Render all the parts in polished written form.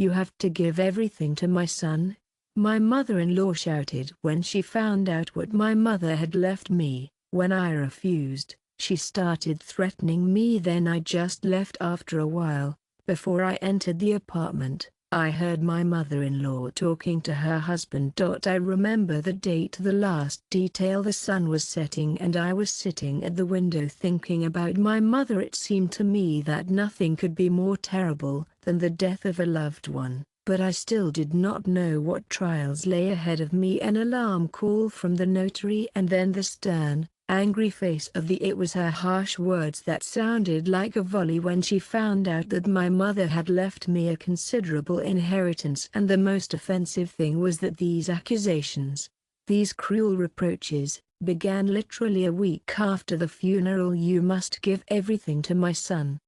You have to give everything to my son," my mother-in-law shouted when she found out what my mother had left me. When I refused, she started threatening me. Then I just left. After a while, before I entered the apartment, I heard my mother-in-law talking to her husband. I remember the date, the last detail. The sun was setting and I was sitting at the window thinking about my mother. It seemed to me that nothing could be more terrible than the death of a loved one, but I still did not know what trials lay ahead of me. An alarm call from the notary, and then the stern, angry face of the it was her harsh words that sounded like a volley when she found out that my mother had left me a considerable inheritance. And the most offensive thing was that these accusations, these cruel reproaches, began literally a week after the funeral. "You must give everything to my son,"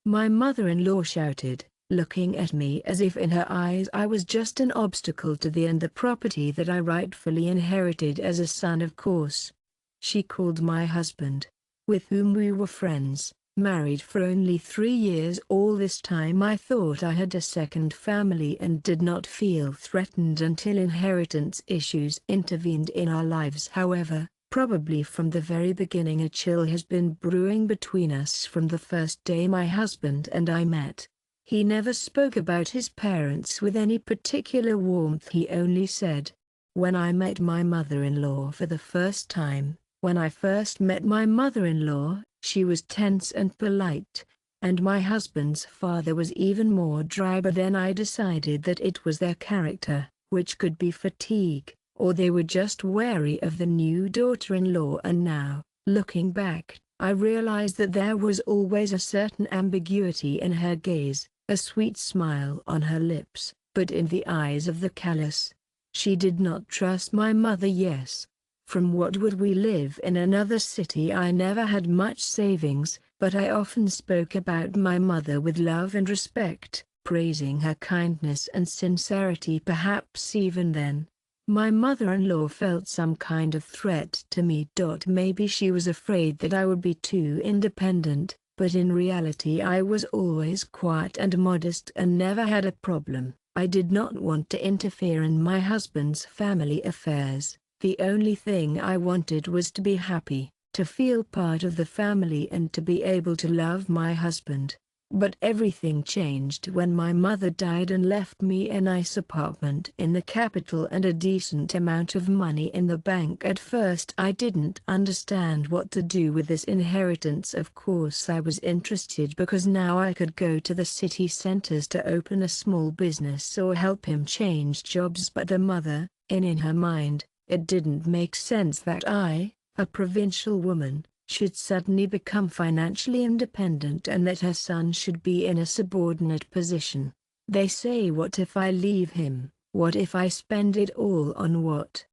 my mother-in-law shouted, looking at me as if in her eyes I was just an obstacle to the property that I rightfully inherited as a son. Of course, she called my husband, with whom we were friends, married for only 3 years. All this time I thought I had a second family and did not feel threatened until inheritance issues intervened in our lives. However, probably from the very beginning a chill has been brewing between us from the first day my husband and I met. He never spoke about his parents with any particular warmth. He only said, "When I met my mother-in-law for the first time, when I first met my mother-in-law, she was tense and polite, and my husband's father was even more dry." But then I decided that it was their character, which could be fatigue, or they were just wary of the new daughter-in-law. And now, looking back, I realized that there was always a certain ambiguity in her gaze, a sweet smile on her lips, but in the eyes of the callous. She did not trust my mother. Yes. From what would we live in another city? I never had much savings, but I often spoke about my mother with love and respect, praising her kindness and sincerity. Perhaps even then, my mother-in-law felt some kind of threat to me. Maybe she was afraid that I would be too independent, but in reality I was always quiet and modest and never had a problem. I did not want to interfere in my husband's family affairs. The only thing I wanted was to be happy, to feel part of the family and to be able to love my husband. But everything changed when my mother died and left me a nice apartment in the capital and a decent amount of money in the bank. At first I didn't understand what to do with this inheritance. Of course I was interested because now I could go to the city centers to open a small business or help him change jobs. But the mother, in her mind, it didn't make sense that I, a provincial woman, should suddenly become financially independent and that her son should be in a subordinate position. They say, what if I leave him? What if I spend it all on what?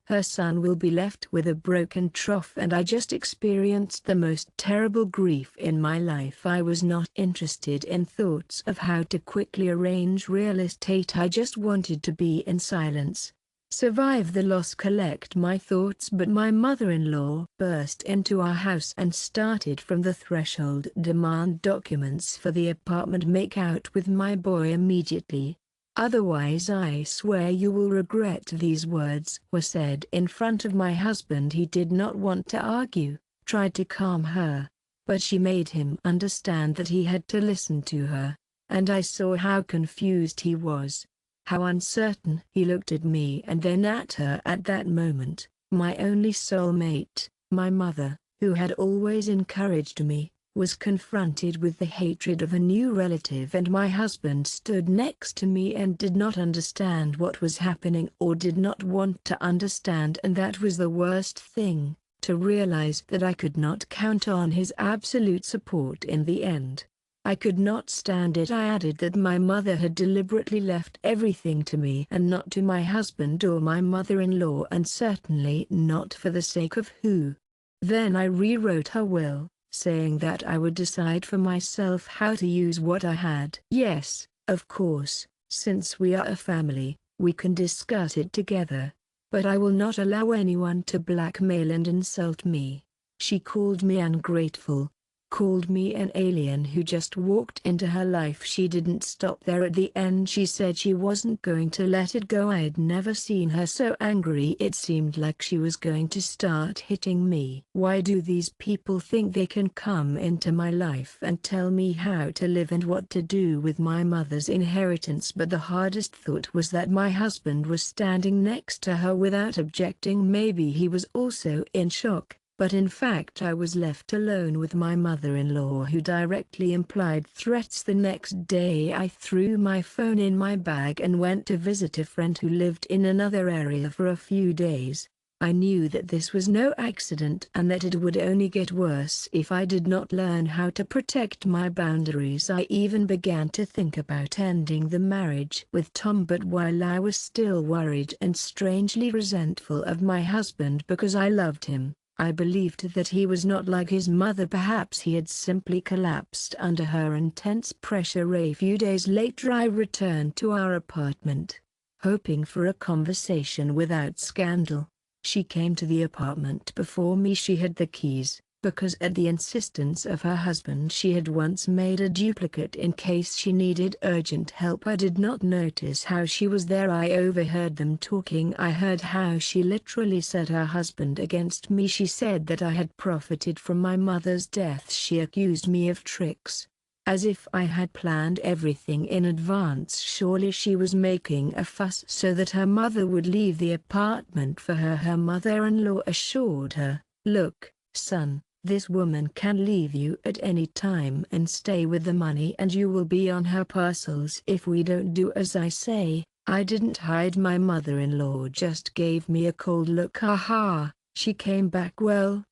Her son will be left with a broken trough. And I just experienced the most terrible grief in my life. I was not interested in thoughts of how to quickly arrange real estate. I just wanted to be in silence, survive the loss, collect my thoughts. But my mother-in-law burst into our house and started from the threshold. "Demand documents for the apartment. Make out with my boy immediately. Otherwise I swear you will regret." These words were said in front of my husband. He did not want to argue, tried to calm her, but she made him understand that he had to listen to her, and I saw how confused he was, how uncertain. He looked at me and then at her. At that moment, my only soulmate, my mother, who had always encouraged me, was confronted with the hatred of a new relative. And my husband stood next to me and did not understand what was happening, or did not want to understand. And that was the worst thing, to realize that I could not count on his absolute support in the end. I could not stand it. I added that my mother had deliberately left everything to me and not to my husband or my mother-in-law, and certainly not for the sake of who. Then I rewrote her will, saying that I would decide for myself how to use what I had. Yes, of course, since we are a family, we can discuss it together, but I will not allow anyone to blackmail and insult me. She called me ungrateful. called me an alien who just walked into her life. She didn't stop there. At the end she said she wasn't going to let it go. I'd never seen her so angry. It seemed like she was going to start hitting me. Why do these people think they can come into my life and tell me how to live and what to do with my mother's inheritance? But the hardest thought was that my husband was standing next to her without objecting. Maybe he was also in shock. But in fact I was left alone with my mother-in-law, who directly implied threats. The next day I threw my phone in my bag and went to visit a friend who lived in another area for a few days. I knew that this was no accident and that it would only get worse if I did not learn how to protect my boundaries. I even began to think about ending the marriage with Tom, but while I was still worried and strangely resentful of my husband because I loved him, I believed that he was not like his mother. Perhaps he had simply collapsed under her intense pressure. A few days later I returned to our apartment, hoping for a conversation without scandal. She came to the apartment before me. She had the keys, because at the insistence of her husband she had once made a duplicate in case she needed urgent help. I did not notice how she was there. I overheard them talking. I heard how she literally set her husband against me. She said that I had profited from my mother's death. She accused me of tricks, as if I had planned everything in advance. Surely she was making a fuss so that her mother would leave the apartment for her. Her mother-in-law assured her, "Look, son, this woman can leave you at any time and stay with the money, and you will be on her parcels if we don't do as I say." I didn't hide. My mother-in-law just gave me a cold look. Haha, she came back. "Well,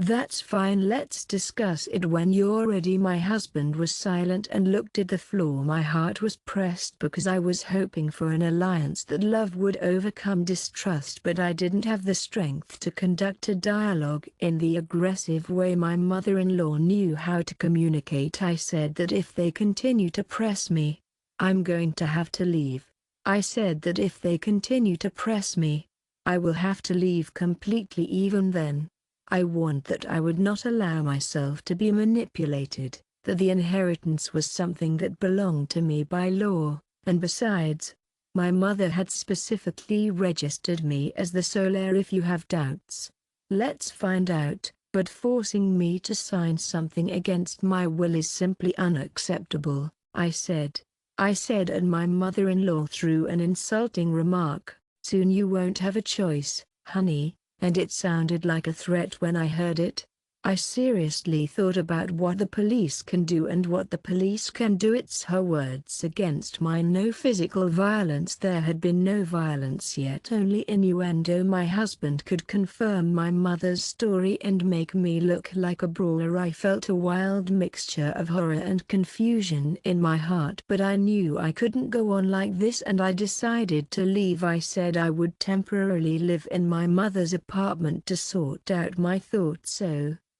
that's fine, let's discuss it when you're ready." My husband was silent and looked at the floor. My heart was pressed because I was hoping for an alliance that love would overcome distrust, but I didn't have the strength to conduct a dialogue in the aggressive way my mother-in-law knew how to communicate. I said that if they continue to press me, I'm going to have to leave. I said that if they continue to press me, I will have to leave completely. Even then, I warned that I would not allow myself to be manipulated, that the inheritance was something that belonged to me by law, and besides, my mother had specifically registered me as the sole heir. If you have doubts, let's find out, but forcing me to sign something against my will is simply unacceptable, I said. And my mother-in-law threw an insulting remark, "Soon you won't have a choice, honey," and it sounded like a threat when I heard it. I seriously thought about what the police can do and what the police can do. It's her words against mine. No physical violence. There had been no violence yet, only innuendo. My husband could confirm my mother's story and make me look like a brawler. I felt a wild mixture of horror and confusion in my heart, but I knew I couldn't go on like this and I decided to leave. I said I would temporarily live in my mother's apartment to sort out my thoughts.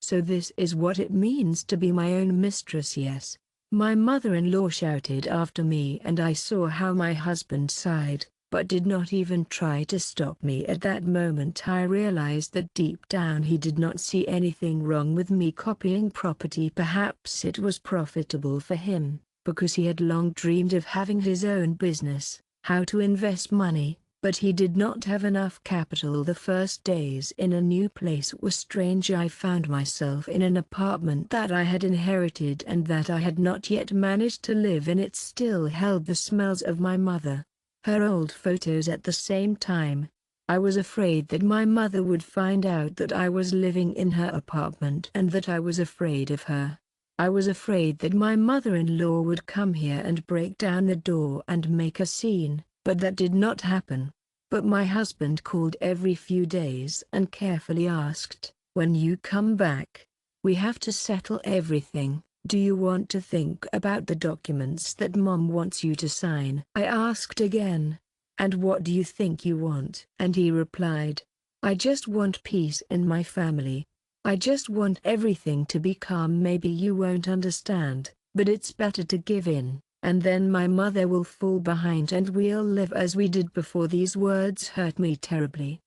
So this is what it means to be my own mistress. Yes, my mother-in-law shouted after me, and I saw how my husband sighed, but did not even try to stop me. At that moment I realized that deep down he did not see anything wrong with me copying property. Perhaps it was profitable for him, because he had long dreamed of having his own business, how to invest money. But he did not have enough capital. The first days in a new place were strange. I found myself in an apartment that I had inherited and that I had not yet managed to live in. It still held the smells of my mother, her old photos. At the same time, I was afraid that my mother would find out that I was living in her apartment and that I was afraid of her. I was afraid that my mother-in-law would come here and break down the door and make a scene. But that did not happen. But my husband called every few days and carefully asked, "When you come back, we have to settle everything. Do you want to think about the documents that Mom wants you to sign?" I asked again, "And what do you think you want?" And he replied, "I just want peace in my family. I just want everything to be calm. Maybe you won't understand, but it's better to give in. And then my mother will fall behind and we'll live as we did before." These words hurt me terribly.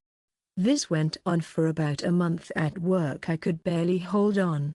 This went on for about a month. At work I could barely hold on,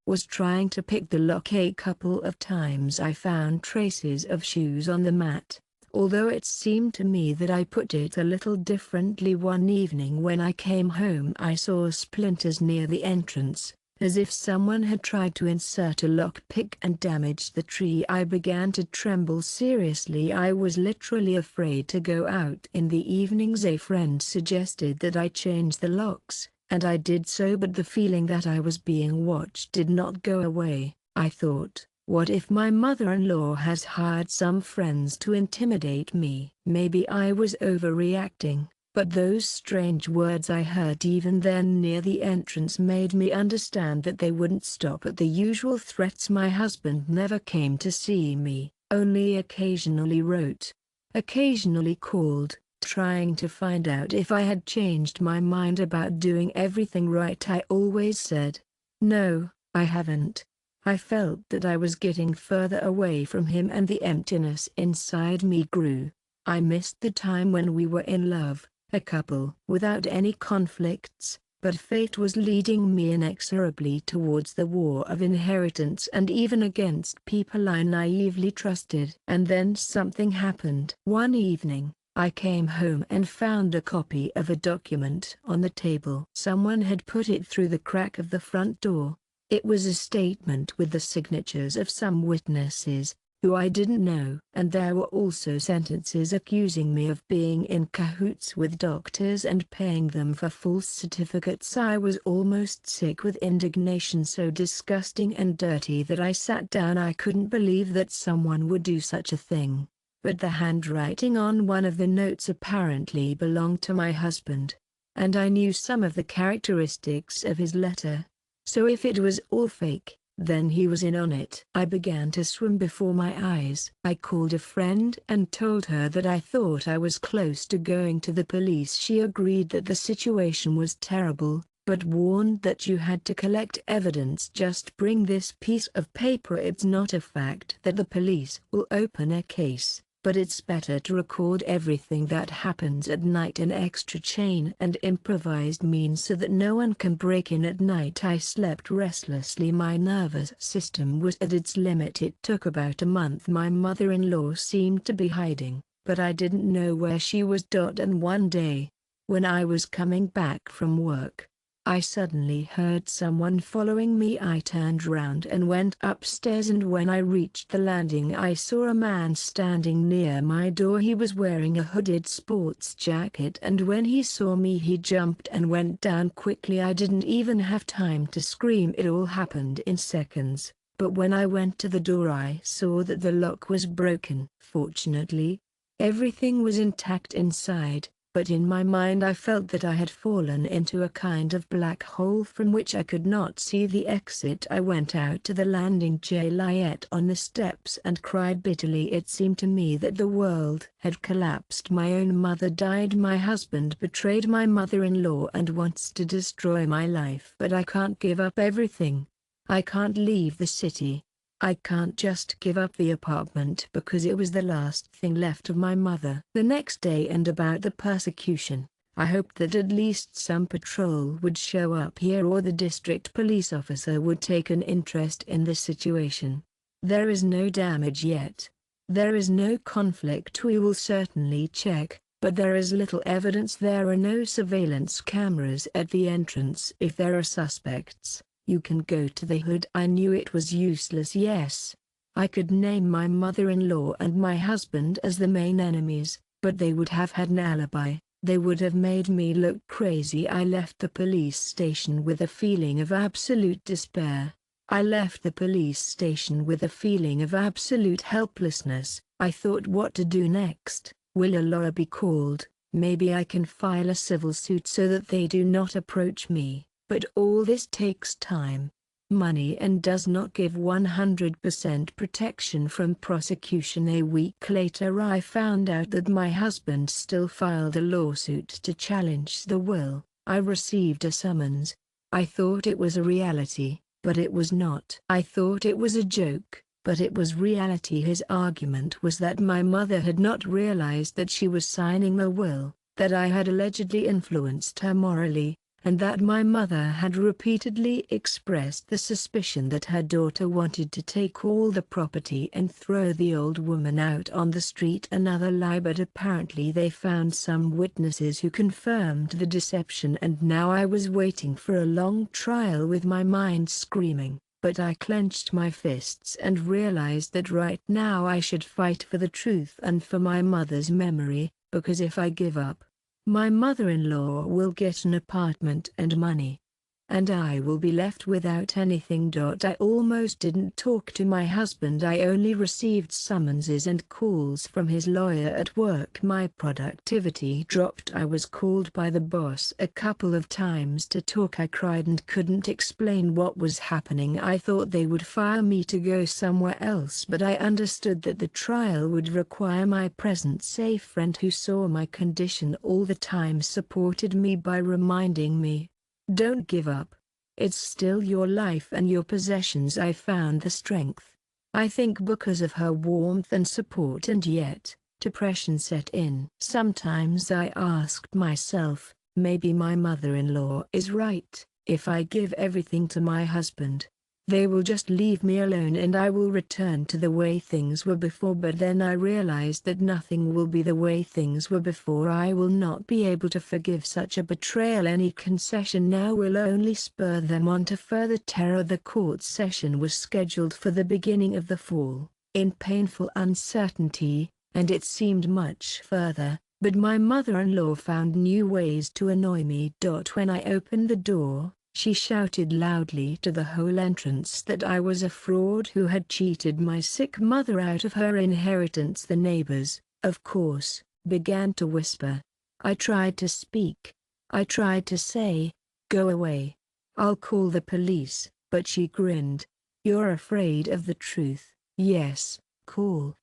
was trying to pick the lock. A couple of times I found traces of shoes on the mat, although it seemed to me that I put it a little differently. One evening when I came home I saw splinters near the entrance, as if someone had tried to insert a lockpick and damaged the tree. I began to tremble seriously. I was literally afraid to go out in the evenings. A friend suggested that I change the locks, and I did so, but the feeling that I was being watched did not go away. I thought, what if my mother-in-law has hired some friends to intimidate me? Maybe I was overreacting. But those strange words I heard even then near the entrance made me understand that they wouldn't stop at the usual threats. My husband never came to see me, only occasionally wrote, occasionally called, trying to find out if I had changed my mind about doing everything right. I always said, no, I haven't. I felt that I was getting further away from him and the emptiness inside me grew. I missed the time when we were in love, a couple without any conflicts, but fate was leading me inexorably towards the war of inheritance and even against people I naively trusted. And then something happened. One evening, I came home and found a copy of a document on the table. Someone had put it through the crack of the front door. It was a statement with the signatures of some witnesses, who I didn't know. And there were also sentences accusing me of being in cahoots with doctors and paying them for false certificates. I was almost sick with indignation, so disgusting and dirty that I sat down. I couldn't believe that someone would do such a thing. But the handwriting on one of the notes apparently belonged to my husband, and I knew some of the characteristics of his letter. So if it was all fake, then he was in on it. I began to swim before my eyes. I called a friend and told her that I thought I was close to going to the police. She agreed that the situation was terrible, but warned that you had to collect evidence. Just bring this piece of paper. It's not a fact that the police will open a case, but it's better to record everything that happens at night. An extra chain and improvised means so that no one can break in at night. I slept restlessly. My nervous system was at its limit. It took about a month. My mother-in-law seemed to be hiding, but I didn't know where she was. And one day, when I was coming back from work, I suddenly heard someone following me. I turned round and went upstairs, and when I reached the landing I saw a man standing near my door. He was wearing a hooded sports jacket, and when he saw me he jumped and went down quickly. I didn't even have time to scream. It all happened in seconds, but when I went to the door I saw that the lock was broken. Fortunately, everything was intact inside. But in my mind I felt that I had fallen into a kind of black hole from which I could not see the exit. I went out to the landing. I lay on the steps and cried bitterly. It seemed to me that the world had collapsed. My own mother died. My husband betrayed my mother-in-law and wants to destroy my life. But I can't give up everything. I can't leave the city. I can't just give up the apartment because it was the last thing left of my mother. The next day, and about the persecution, I hoped that at least some patrol would show up here, or the district police officer would take an interest in the situation. There is no damage yet. There is no conflict. We will certainly check, but there is little evidence. There are no surveillance cameras at the entrance. If there are suspects, you can go to the hood. I knew it was useless. Yes, I could name my mother-in-law and my husband as the main enemies, but they would have had an alibi. They would have made me look crazy. I left the police station with a feeling of absolute despair. I left the police station with a feeling of absolute helplessness. I thought, what to do next? Will a lawyer be called? Maybe I can file a civil suit so that they do not approach me. But all this takes time, money, and does not give 100% protection from prosecution. A week later I found out that my husband still filed a lawsuit to challenge the will. I received a summons. I thought it was a reality, but it was not. I thought it was a joke, but it was reality. His argument was that my mother had not realized that she was signing a will, that I had allegedly influenced her morally, and that my mother had repeatedly expressed the suspicion that her daughter wanted to take all the property and throw the old woman out on the street. Another lie, but apparently they found some witnesses who confirmed the deception, and now I was waiting for a long trial with my mind screaming. But I clenched my fists and realized that right now I should fight for the truth and for my mother's memory, because if I give up, my mother-in-law will get an apartment and money, and I will be left without anything. I almost didn't talk to my husband. I only received summonses and calls from his lawyer at work. My productivity dropped. I was called by the boss a couple of times to talk. I cried and couldn't explain what was happening. I thought they would fire me to go somewhere else, but I understood that the trial would require my presence. A friend who saw my condition all the time supported me by reminding me, "Don't give up. It's still your life and your possessions." I found the strength, I think because of her warmth and support, and yet, depression set in. Sometimes I asked myself, maybe my mother-in-law is right. If I give everything to my husband, they will just leave me alone and I will return to the way things were before. But then I realized that nothing will be the way things were before. I will not be able to forgive such a betrayal. Any concession now will only spur them on to further terror. The court session was scheduled for the beginning of the fall, in painful uncertainty, and it seemed much further, but my mother-in-law found new ways to annoy me. When I opened the door, she shouted loudly to the whole entrance that I was a fraud who had cheated my sick mother out of her inheritance. The neighbors, of course, began to whisper. I tried to speak. I tried to say, "Go away. I'll call the police," but she grinned. "You're afraid of the truth. Yes, cool.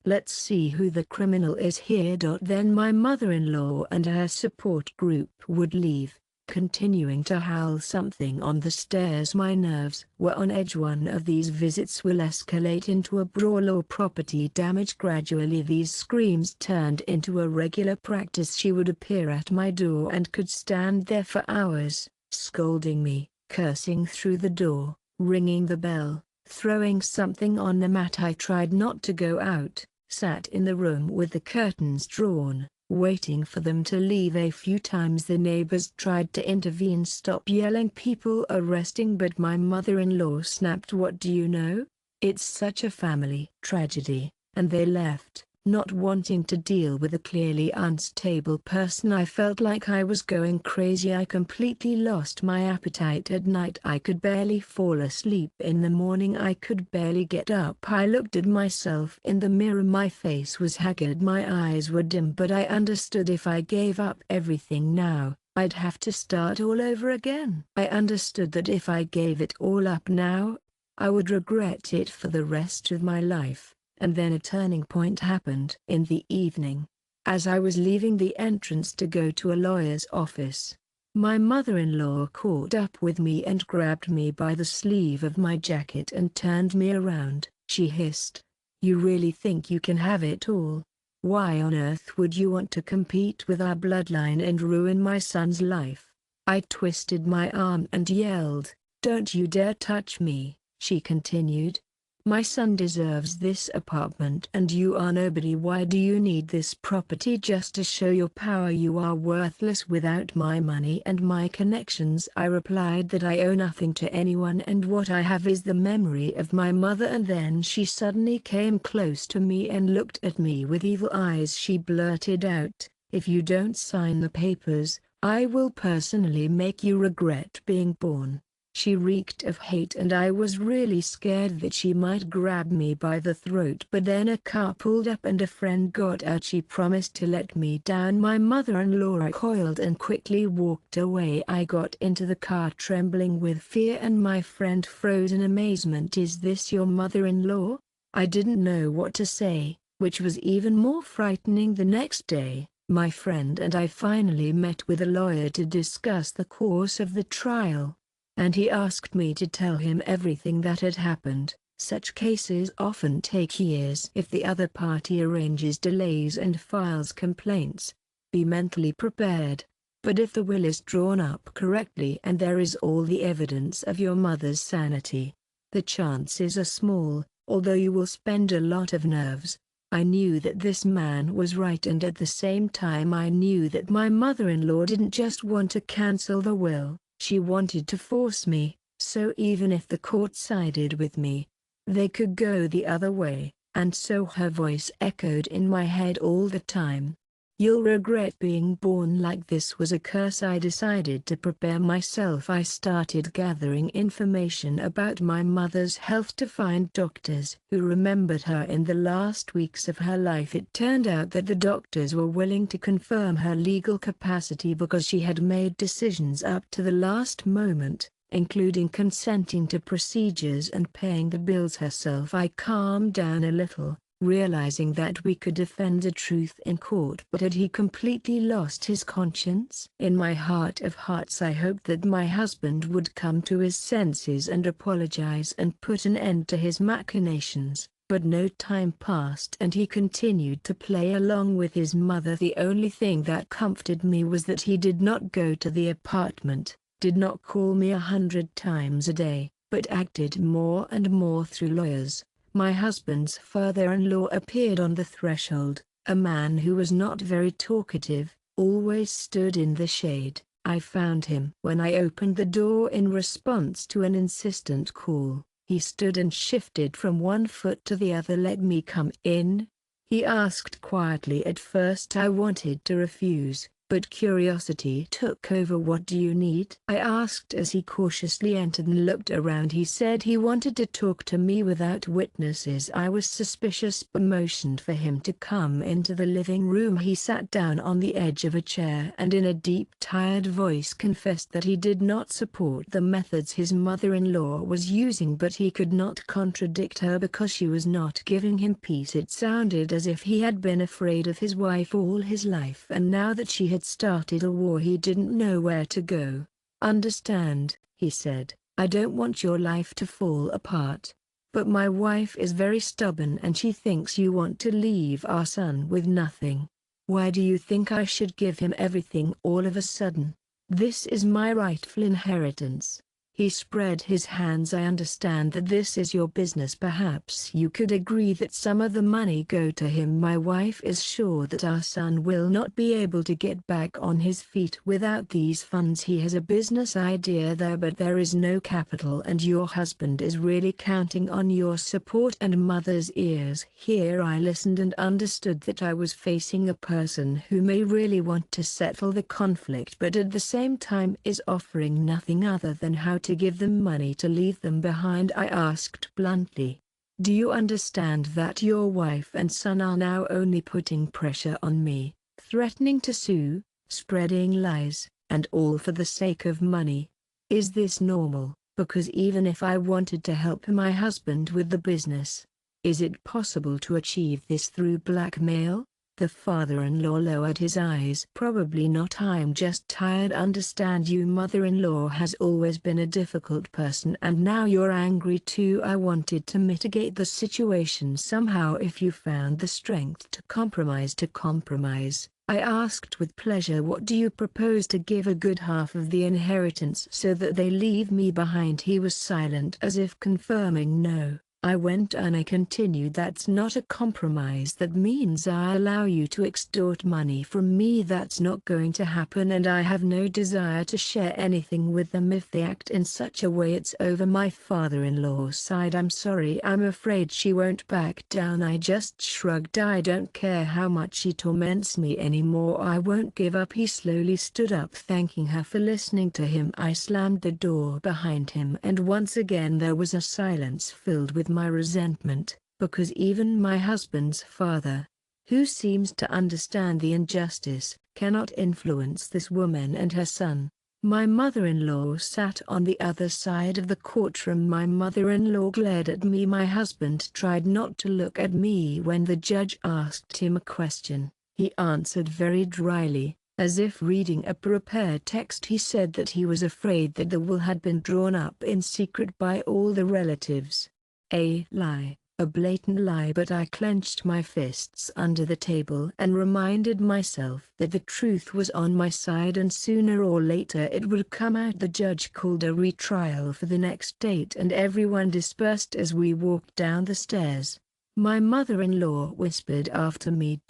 Let's see who the criminal is here." Then my mother-in-law and her support group would leave, continuing to howl something on the stairs. My nerves were on edge. One of these visits will escalate into a brawl or property damage. Gradually these screams turned into a regular practice. She would appear at my door and could stand there for hours, scolding me, cursing through the door, ringing the bell, throwing something on the mat. I tried not to go out, sat in the room with the curtains drawn, waiting for them to leave. A few times the neighbors tried to intervene, stop yelling, people arresting, but my mother-in-law snapped, "What do you know? It's such a family tragedy," and they left, not wanting to deal with a clearly unstable person. I felt like I was going crazy. I completely lost my appetite at night. I could barely fall asleep. In the morning I could barely get up. I looked at myself in the mirror. My face was haggard, my eyes were dim, but I understood if I gave up everything now, I'd have to start all over again. I understood that if I gave it all up now, I would regret it for the rest of my life. And then a turning point happened. In the evening, as I was leaving the entrance to go to a lawyer's office, my mother-in-law caught up with me and grabbed me by the sleeve of my jacket and turned me around. She hissed, "You really think you can have it all? Why on earth would you want to compete with our bloodline and ruin my son's life?" I twisted my arm and yelled, "Don't you dare touch me," she continued. "My son deserves this apartment and you are nobody. Why do you need this property just to show your power? You are worthless without my money and my connections." I replied that I owe nothing to anyone and what I have is the memory of my mother. And then she suddenly came close to me and looked at me with evil eyes. She blurted out, "If you don't sign the papers, I will personally make you regret being born." She reeked of hate and I was really scared that she might grab me by the throat. But then a car pulled up and a friend got out. She promised to let me down. My mother-in-law recoiled and quickly walked away. I got into the car trembling with fear and my friend froze in amazement. "Is this your mother-in-law?" I didn't know what to say, which was even more frightening. The next day, my friend and I finally met with a lawyer to discuss the course of the trial, and he asked me to tell him everything that had happened. Such cases often take years. If the other party arranges delays and files complaints, be mentally prepared, But if the will is drawn up correctly and there is all the evidence of your mother's sanity, the chances are small, although you will spend a lot of nerves. I knew that this man was right, and at the same time I knew that my mother-in-law didn't just want to cancel the will, she wanted to force me, so even if the court sided with me, they could go the other way, and so her voice echoed in my head all the time. You'll regret being born like this was a curse. I decided to prepare myself. I started gathering information about my mother's health to find doctors who remembered her in the last weeks of her life. It turned out that the doctors were willing to confirm her legal capacity because she had made decisions up to the last moment, including consenting to procedures and paying the bills herself. I calmed down a little, realizing that we could defend the truth in court. But had he completely lost his conscience? In my heart of hearts I hoped that my husband would come to his senses and apologize and put an end to his machinations. But no time passed and he continued to play along with his mother. The only thing that comforted me was that he did not go to the apartment, did not call me 100 times a day, but acted more and more through lawyers. My husband's father-in-law appeared on the threshold, a man who was not very talkative, always stood in the shade. I found him when I opened the door in response to an insistent call. He stood and shifted from one foot to the other. Let me come in? He asked quietly. At first I wanted to refuse, but curiosity took over. What do you need? I asked as he cautiously entered and looked around. He said he wanted to talk to me without witnesses. I was suspicious but motioned for him to come into the living room. He sat down on the edge of a chair and in a deep, tired voice confessed that he did not support the methods his mother-in-law was using, but he could not contradict her because she was not giving him peace. It sounded as if he had been afraid of his wife all his life, and now that she had started a war he didn't know where to go. Understand, he said, I don't want your life to fall apart. But my wife is very stubborn and she thinks you want to leave our son with nothing. Why do you think I should give him everything all of a sudden? This is my rightful inheritance. He spread his hands. I understand that this is your business. Perhaps you could agree that some of the money go to him. My wife is sure that our son will not be able to get back on his feet without these funds. He has a business idea there, but there is no capital, and your husband is really counting on your support and mother's ears. Here I listened and understood that I was facing a person who may really want to settle the conflict, but at the same time is offering nothing other than how to give them money to leave them behind. I asked bluntly, do you understand that your wife and son are now only putting pressure on me, threatening to sue, spreading lies, and all for the sake of money? Is this normal? Because even if I wanted to help my husband with the business, is it possible to achieve this through blackmail? The father-in-law lowered his eyes. Probably not. I'm just tired. Understand, you mother-in-law has always been a difficult person and now you're angry too. I wanted to mitigate the situation somehow. If you found the strength to compromise. I asked with pleasure, what do you propose to give a good half of the inheritance so that they leave me behind? He was silent as if confirming no. I went on. I continued, that's not a compromise. That means I allow you to extort money from me. That's not going to happen, and I have no desire to share anything with them. If they act in such a way, it's over. My father-in-law sighed. I'm sorry, I'm afraid she won't back down. I just shrugged. I don't care how much she torments me anymore. I won't give up. He slowly stood up, thanking her for listening to him. I slammed the door behind him, and once again there was a silence filled with my resentment, because even my husband's father, who seems to understand the injustice, cannot influence this woman and her son. My mother-in-law sat on the other side of the courtroom. My mother-in-law glared at me. My husband tried not to look at me when the judge asked him a question. He answered very dryly, as if reading a prepared text. He said that he was afraid that the will had been drawn up in secret by all the relatives. A lie. A blatant lie, but I clenched my fists under the table and reminded myself that the truth was on my side and sooner or later it would come out. The judge called a retrial for the next date and everyone dispersed as we walked down the stairs. My mother-in-law whispered after me.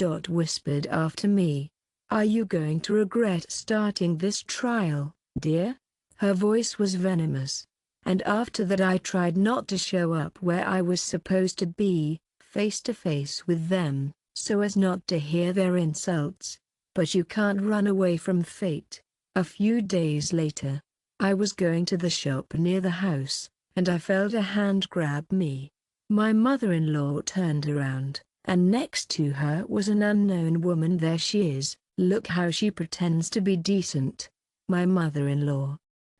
"Are you going to regret starting this trial, dear?" Her voice was venomous. And after that I tried not to show up where I was supposed to be, face to face with them, so as not to hear their insults. But you can't run away from fate. A few days later, I was going to the shop near the house, and I felt a hand grab me. My mother-in-law turned around, and next to her was an unknown woman. "There she is, look how she pretends to be decent." My mother-in-law.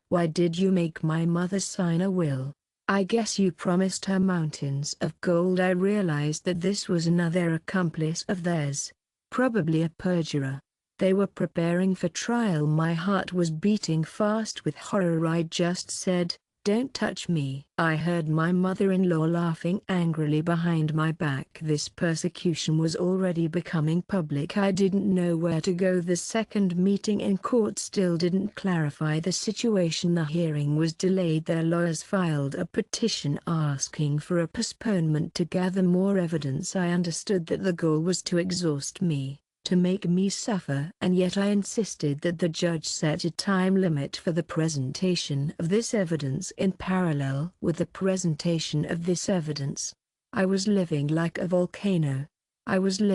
"Why did you make my mother sign a will? I guess you promised her mountains of gold." I realized that this was another accomplice of theirs, probably a perjurer. They were preparing for trial. My heart was beating fast with horror. I just said, "Don't touch me." I heard my mother-in-law laughing angrily behind my back. This persecution was already becoming public. I didn't know where to go. The second meeting in court still didn't clarify the situation. The hearing was delayed. Their lawyers filed a petition asking for a postponement to gather more evidence. I understood that the goal was to exhaust me, to make me suffer, and yet I insisted that the judge set a time limit for the presentation of this evidence. In parallel with the presentation of this evidence, I was living like a volcano. Every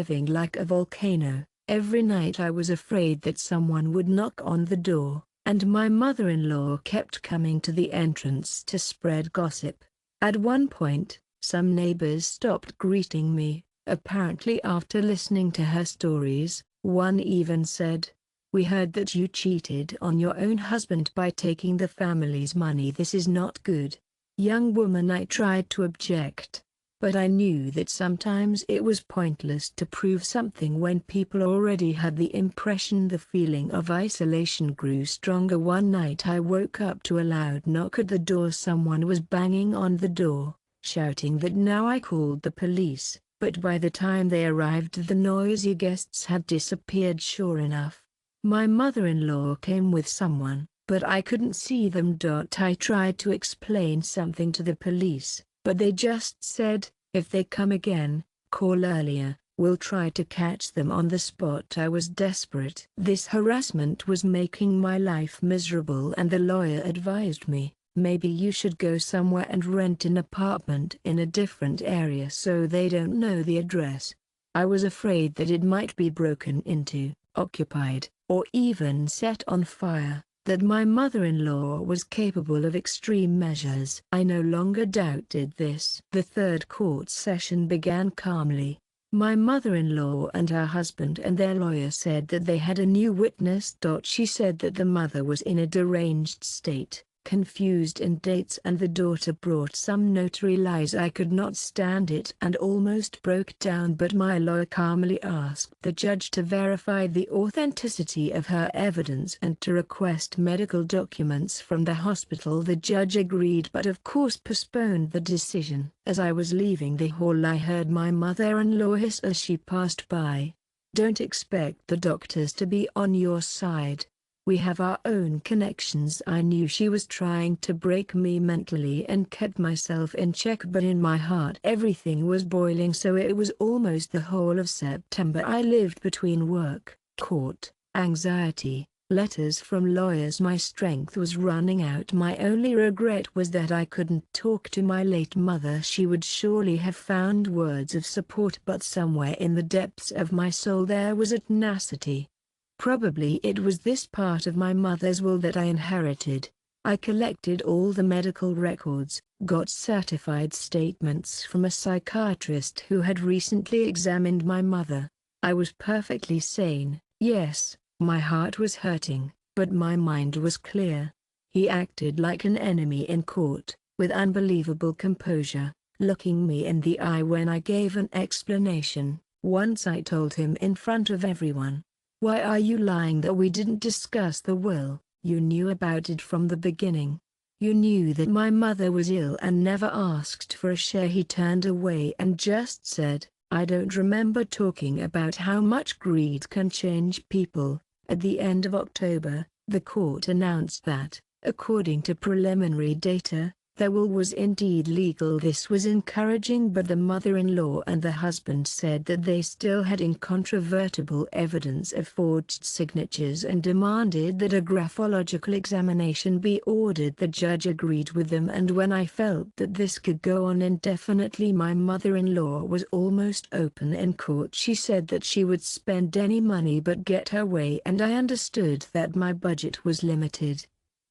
night I was afraid that someone would knock on the door, and my mother-in-law kept coming to the entrance to spread gossip. At one point, some neighbors stopped greeting me. Apparently after listening to her stories, one even said, "We heard that you cheated on your own husband by taking the family's money. This is not good." Young woman, I tried to object, but I knew that sometimes it was pointless to prove something when people already had the impression. The feeling of isolation grew stronger. One night I woke up to a loud knock at the door. Someone was banging on the door, shouting that now. I called the police, but by the time they arrived the noisy guests had disappeared. Sure enough, my mother-in-law came with someone, but I couldn't see them. I tried to explain something to the police, but they just said, "If they come again, call earlier, we'll try to catch them on the spot." I was desperate. This harassment was making my life miserable, and the lawyer advised me, "Maybe you should go somewhere and rent an apartment in a different area so they don't know the address." I was afraid that it might be broken into, occupied, or even set on fire, that my mother-in-law was capable of extreme measures. I no longer doubted this. The third court session began calmly. My mother-in-law and her husband and their lawyer said that they had a new witness. She said that the mother was in a deranged state, confused in dates, and the daughter brought some notary lies. I could not stand it and almost broke down, but my lawyer calmly asked the judge to verify the authenticity of her evidence and to request medical documents from the hospital. The judge agreed, but of course postponed the decision. As I was leaving the hall I heard my mother-in-law hiss as she passed by, "Don't expect the doctors to be on your side. We have our own connections." I knew she was trying to break me mentally and kept myself in check, but in my heart everything was boiling. So it was almost the whole of September I lived between work, court, anxiety, letters from lawyers. My strength was running out. My only regret was that I couldn't talk to my late mother. She would surely have found words of support, but somewhere in the depths of my soul there was a tenacity. Probably it was this part of my mother's will that I inherited. I collected all the medical records, got certified statements from a psychiatrist who had recently examined my mother. I was perfectly sane. Yes, my heart was hurting, but my mind was clear. He acted like an enemy in court, with unbelievable composure, looking me in the eye when I gave an explanation. Once I told him in front of everyone, "Why are you lying that we didn't discuss the will? You knew about it from the beginning." You knew that my mother was ill and never asked for a share." He turned away and just said, "I don't remember talking about how much greed can change people." At the end of October, the court announced that, according to preliminary data, the will was indeed legal. This was encouraging, but the mother-in-law and the husband said that they still had incontrovertible evidence of forged signatures and demanded that a graphological examination be ordered. The judge agreed with them, and when I felt that this could go on indefinitely, my mother-in-law was almost open in court. She said that she would spend any money but get her way, and I understood that my budget was limited,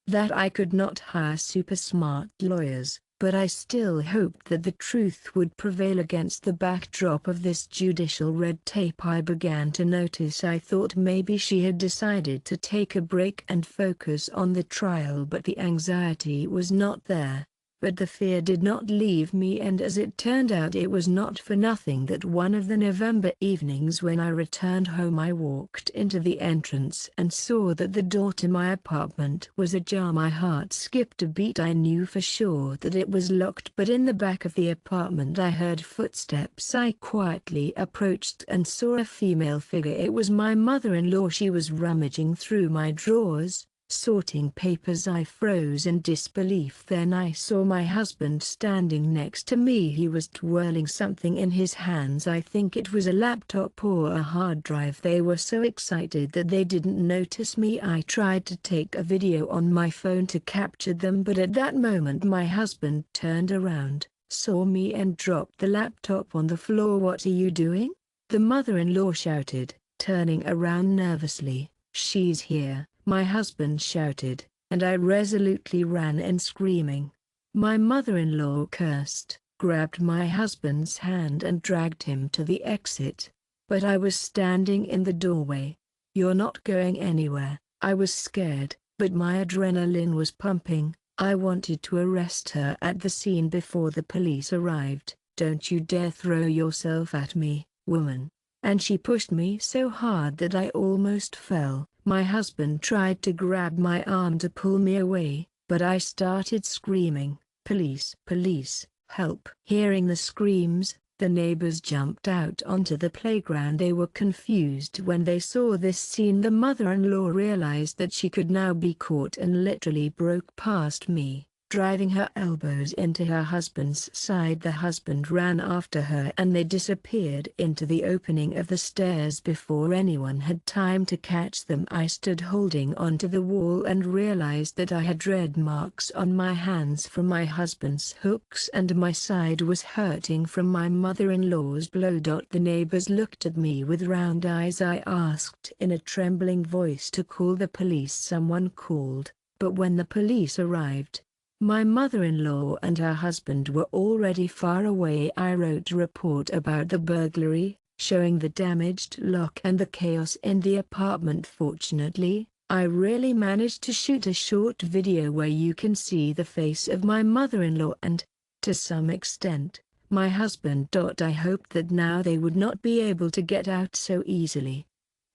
that I could not hire super smart lawyers, but I still hoped that the truth would prevail. Against the backdrop of this judicial red tape, I began to notice I thought maybe she had decided to take a break and focus on the trial, but the anxiety was not there. But the fear did not leave me, and as it turned out, it was not for nothing that one of the November evenings when I returned home I walked into the entrance and saw that the door to my apartment was ajar. My heart skipped a beat. I knew for sure that it was locked, but in the back of the apartment I heard footsteps. I quietly approached and saw a female figure. It was my mother-in-law. She was rummaging through my drawers, sorting papers. I froze in disbelief. Then I saw my husband standing next to me. He was twirling something in his hands. I think it was a laptop or a hard drive. They were so excited that they didn't notice me. I tried to take a video on my phone to capture them, but at that moment my husband turned around, saw me and dropped the laptop on the floor. "What are you doing?" the mother-in-law shouted, turning around nervously. "She's here," my husband shouted, and I resolutely ran in screaming. My mother-in-law cursed, grabbed my husband's hand and dragged him to the exit. But I was standing in the doorway. "You're not going anywhere." I was scared, but my adrenaline was pumping. I wanted to arrest her at the scene before the police arrived. "Don't you dare throw yourself at me, woman." And she pushed me so hard that I almost fell. My husband tried to grab my arm to pull me away, but I started screaming, "Police! Police! Help!" Hearing the screams, the neighbors jumped out onto the playground. They were confused when they saw this scene. The mother-in-law realized that she could now be caught and literally broke past me, driving her elbows into her husband's side. The husband ran after her and they disappeared into the opening of the stairs before anyone had time to catch them. I stood holding onto the wall and realized that I had red marks on my hands from my husband's hooks and my side was hurting from my mother-in-law's blow. The neighbors looked at me with round eyes. I asked in a trembling voice to call the police. Someone called, but when the police arrived, my mother-in-law and her husband were already far away. I wrote a report about the burglary, showing the damaged lock and the chaos in the apartment. Fortunately, I really managed to shoot a short video where you can see the face of my mother-in-law and, to some extent, my husband. I hoped that now they would not be able to get out so easily.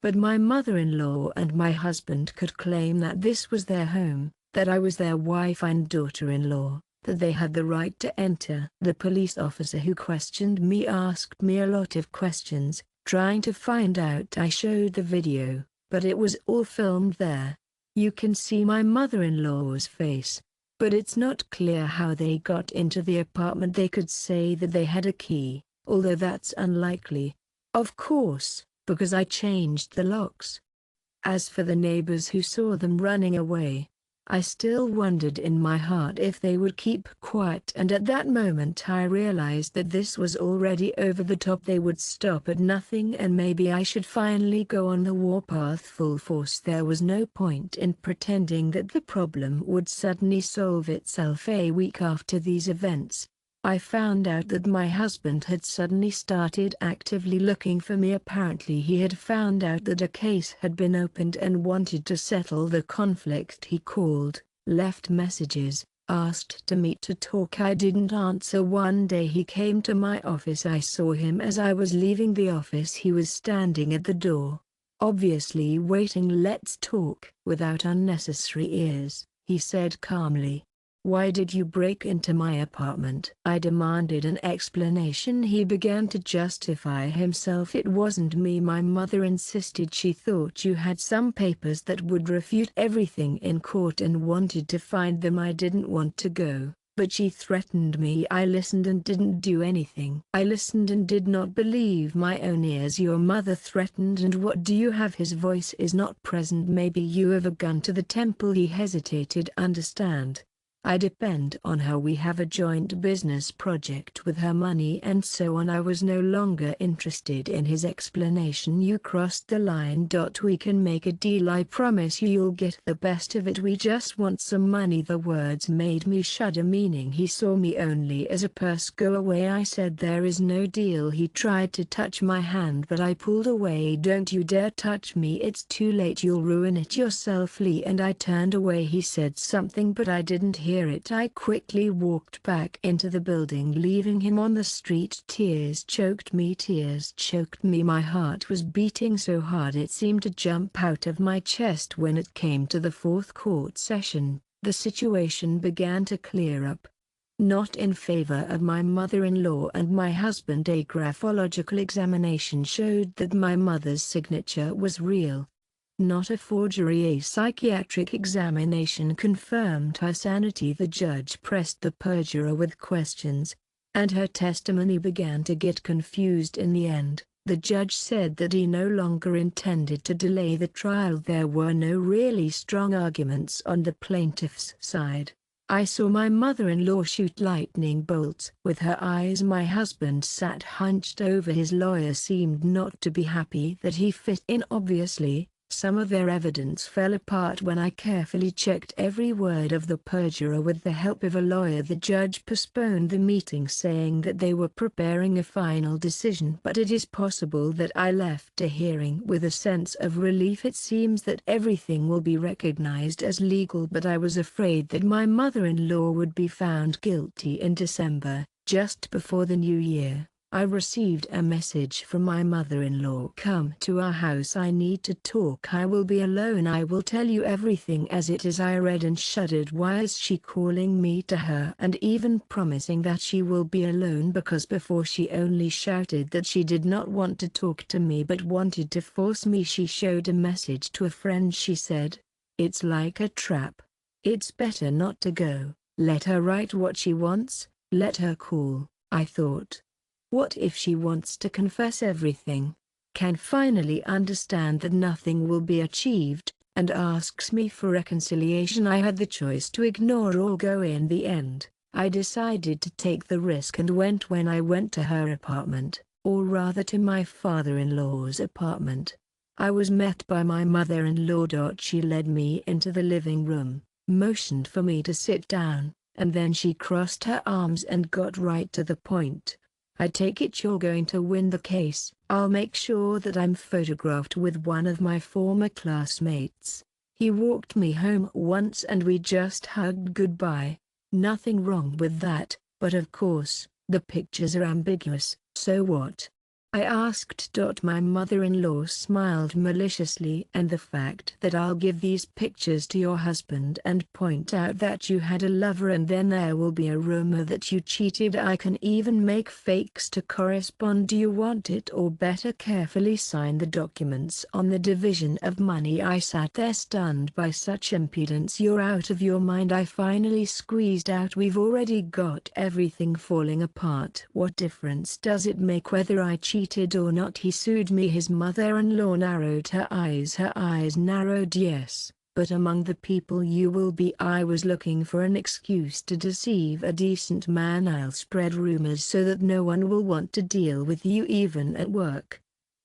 But my mother-in-law and my husband could claim that this was their home, that I was their wife and daughter-in-law, that they had the right to enter. The police officer who questioned me asked me a lot of questions, trying to find out. I showed the video, but it was all filmed there. You can see my mother-in-law's face, but it's not clear how they got into the apartment. They could say that they had a key, although that's unlikely. Of course, because I changed the locks. As for the neighbors who saw them running away, I still wondered in my heart if they would keep quiet, and at that moment I realized that this was already over the top. They would stop at nothing and maybe I should finally go on the warpath full force. There was no point in pretending that the problem would suddenly solve itself. A week after these events, I found out that my husband had suddenly started actively looking for me. Apparently he had found out that a case had been opened and wanted to settle the conflict. He called, left messages, asked to meet to talk. I didn't answer. One day he came to my office. I saw him as I was leaving the office. He was standing at the door, obviously waiting. "Let's talk." Without unnecessary ears, he said calmly, Why did you break into my apartment? I demanded an explanation. He began to justify himself. It wasn't me. My mother insisted she thought you had some papers that would refute everything in court and wanted to find them. I didn't want to go, but she threatened me. I listened and didn't do anything. I listened and did not believe my own ears. Your mother threatened, and what do you have? His voice is not present. Maybe you have a gun to the temple. He hesitated. Understand. I depend on her. We have a joint business project with her money and so on. I was no longer interested in his explanation. You crossed the line. We can make a deal. I promise you'll get the best of it. We just want some money. The words made me shudder, meaning he saw me only as a purse. Go away, I said. There is no deal. He tried to touch my hand but I pulled away. Don't you dare touch me. It's too late. You'll ruin it yourself, Lee. And I turned away. He said something but I didn't hear it. I quickly walked back into the building, leaving him on the street. Tears choked me. My heart was beating so hard it seemed to jump out of my chest. When it came to the fourth court session, the situation began to clear up. Not in favor of my mother-in-law and my husband. A graphological examination showed that my mother's signature was real, not a forgery. A psychiatric examination confirmed her sanity. The judge pressed the perjurer with questions, and her testimony began to get confused. In the end, the judge said that he no longer intended to delay the trial. There were no really strong arguments on the plaintiff's side. I saw my mother-in-law shoot lightning bolts with her eyes. My husband sat hunched over. His lawyer seemed not to be happy that he fit in. Obviously, some of their evidence fell apart. When I carefully checked every word of the perjurer with the help of a lawyer, the judge postponed the meeting, saying that they were preparing a final decision. But it is possible that I left the hearing with a sense of relief. It seems that everything will be recognized as legal, but I was afraid that my mother-in-law would be found guilty. In December, just before the new year, I received a message from my mother-in-law. Come to our house. I need to talk. I will be alone. I will tell you everything as it is. I read and shuddered. Why is she calling me to her and even promising that she will be alone? Because before she only shouted that she did not want to talk to me but wanted to force me. She showed a message to a friend. She said, "It's like a trap. It's better not to go. Let her write what she wants. Let her call." I thought, what if she wants to confess everything, can finally understand that nothing will be achieved, and asks me for reconciliation? I had the choice to ignore or go. In the end, I decided to take the risk and went. When I went to her apartment, or rather to my father-in-law's apartment, I was met by my mother-in-law. She led me into the living room, motioned for me to sit down, and then she crossed her arms and got right to the point. "I take it you're going to win the case. I'll make sure that I'm photographed with one of my former classmates." He walked me home once and we just hugged goodbye. Nothing wrong with that, but of course, the pictures are ambiguous. So what? I asked. My mother-in-law smiled maliciously. "And the fact that I'll give these pictures to your husband and point out that you had a lover, and then there will be a rumor that you cheated. I can even make fakes to correspond. Do you want it, or better carefully sign the documents on the division of money?" I sat there stunned by such impudence. "You're out of your mind," I finally squeezed out. "We've already got everything falling apart. What difference does it make whether I cheated or not?" He sued me. His mother-in-law narrowed her eyes. Her eyes narrowed. "Yes, but among the people you will be." I was looking for an excuse to deceive a decent man. "I'll spread rumors so that no one will want to deal with you even at work.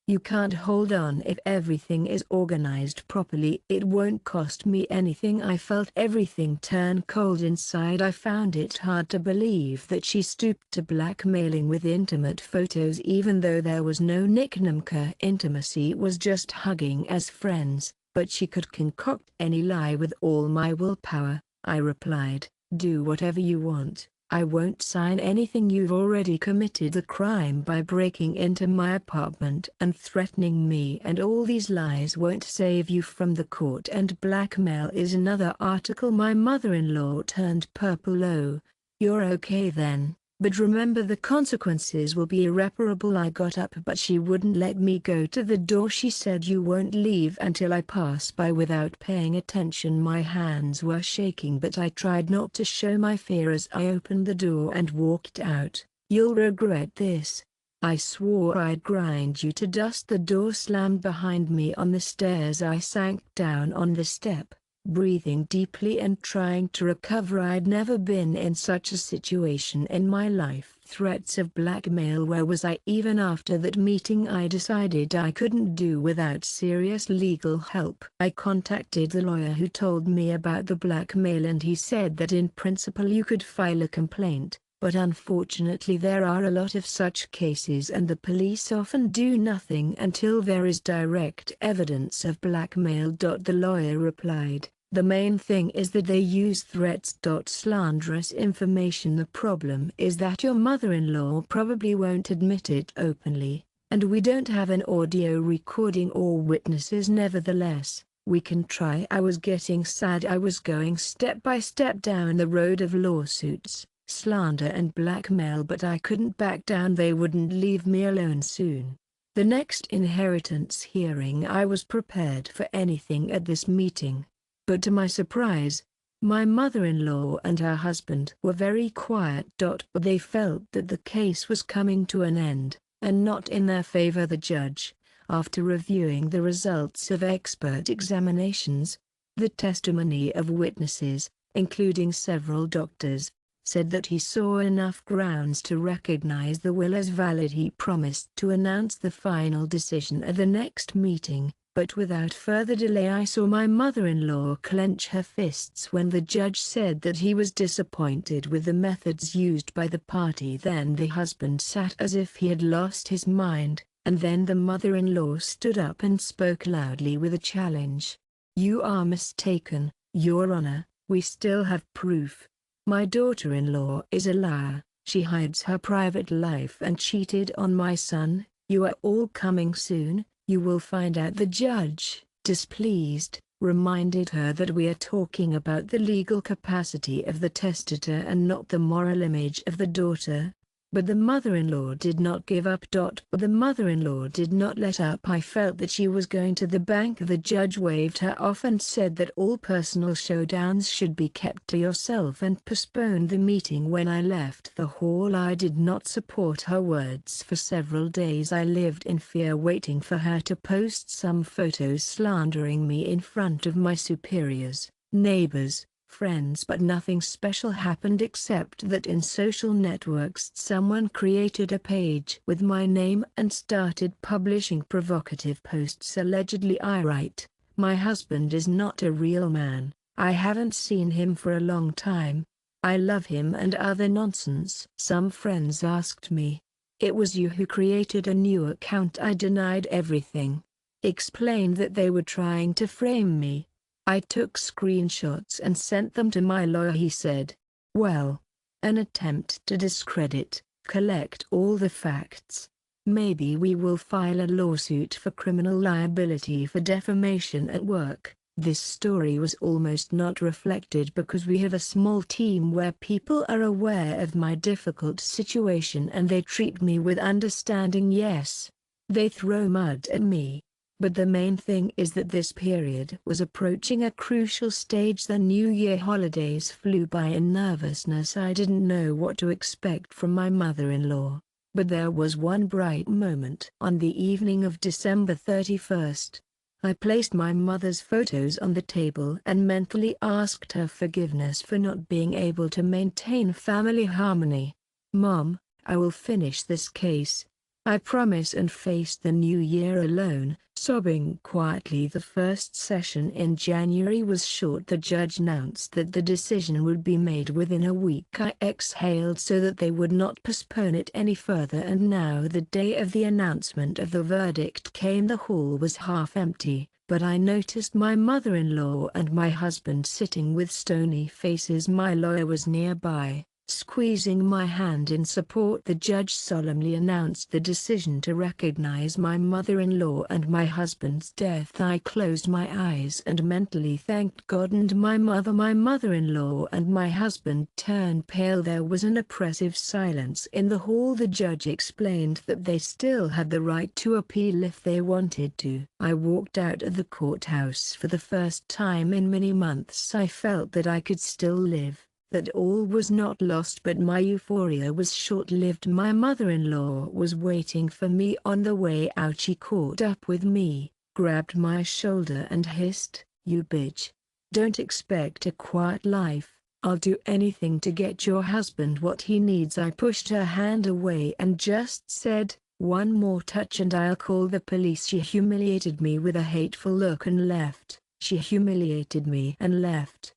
You can't hold on if everything is organized properly. It won't cost me anything." I felt everything turn cold inside. I found it hard to believe that she stooped to blackmailing with intimate photos, even though there was no nickname. Intimacy was just hugging as friends, but she could concoct any lie with all my willpower. I replied, "Do whatever you want. I won't sign anything. You've already committed the crime by breaking into my apartment and threatening me, and all these lies won't save you from the court and blackmail is another article." My mother-in-law turned purple. "Oh, you're okay then, but remember the consequences will be irreparable." I got up but she wouldn't let me go to the door. She said, "You won't leave until I pass by." Without paying attention, my hands were shaking, but I tried not to show my fear as I opened the door and walked out. "You'll regret this. I swore I'd grind you to dust." The door slammed behind me. On the stairs I sank down on the step, breathing deeply and trying to recover. I'd never been in such a situation in my life. Threats of blackmail. Where was I? Even after that meeting I decided I couldn't do without serious legal help. I contacted the lawyer who told me about the blackmail, and he said that in principle you could file a complaint, but unfortunately there are a lot of such cases and the police often do nothing until there is direct evidence of blackmail. The lawyer replied, "The main thing is that they use threats. Slanderous information. The problem is that your mother-in-law probably won't admit it openly, and we don't have an audio recording or witnesses. Nevertheless, we can try." I was getting sad. I was going step by step down the road of lawsuits, slander and blackmail, but I couldn't back down. They wouldn't leave me alone. Soon, the next inheritance hearing, I was prepared for anything at this meeting. But to my surprise, my mother-in-law and her husband were very quiet. They felt that the case was coming to an end, and not in their favor. The judge, after reviewing the results of expert examinations, the testimony of witnesses, including several doctors, said that he saw enough grounds to recognize the will as valid. He promised to announce the final decision at the next meeting, but without further delay I saw my mother-in-law clench her fists when the judge said that he was disappointed with the methods used by the party. Then the husband sat as if he had lost his mind, and then the mother-in-law stood up and spoke loudly with a challenge. "You are mistaken, Your Honor, we still have proof. My daughter-in-law is a liar. She hides her private life and cheated on my son. You are all coming soon. You will find out." The judge, displeased, reminded her that we are talking about the legal capacity of the testator and not the moral image of the daughter. But the mother-in-law did not give up. The mother-in-law did not let up. I felt that she was going to the bank. The judge waved her off and said that all personal showdowns should be kept to yourself and postponed the meeting. When I left the hall, I did not support her words. For several days I lived in fear, waiting for her to post some photos slandering me in front of my superiors, neighbors, friends. But nothing special happened except that in social networks someone created a page with my name and started publishing provocative posts. Allegedly I write, "My husband is not a real man. I haven't seen him for a long time. I love him," and other nonsense. Some friends asked me, "It was you who created a new account?" I denied everything, explained that they were trying to frame me. I took screenshots and sent them to my lawyer. He said, "Well, an attempt to discredit, collect all the facts. Maybe we will file a lawsuit for criminal liability for defamation at work." This story was almost not reflected because we have a small team where people are aware of my difficult situation and they treat me with understanding. Yes, they throw mud at me. But the main thing is that this period was approaching a crucial stage. The New Year holidays flew by in nervousness. I didn't know what to expect from my mother-in-law. But there was one bright moment. On the evening of December 31st, I placed my mother's photos on the table and mentally asked her forgiveness for not being able to maintain family harmony. "Mom, I will finish this case, I promise," and faced the new year alone, sobbing quietly. The first session in January was short. The judge announced that the decision would be made within a week. I exhaled so that they would not postpone it any further, and now the day of the announcement of the verdict came. The hall was half empty, but I noticed my mother-in-law and my husband sitting with stony faces. My lawyer was nearby, Squeezing my hand in support, the judge solemnly announced the decision to recognize my mother-in-law and my husband's death. I closed my eyes and mentally thanked God and my mother. My mother-in-law and my husband turned pale. There was an oppressive silence in the hall. The judge explained that they still had the right to appeal if they wanted to. I walked out of the courthouse for the first time in many months. I felt that I could still live, that all was not lost, but my euphoria was short-lived. My mother-in-law was waiting for me on the way out. She caught up with me, grabbed my shoulder and hissed, "You bitch. Don't expect a quiet life. I'll do anything to get your husband what he needs." I pushed her hand away and just said, "One more touch and I'll call the police." She humiliated me with a hateful look and left. She humiliated me and left.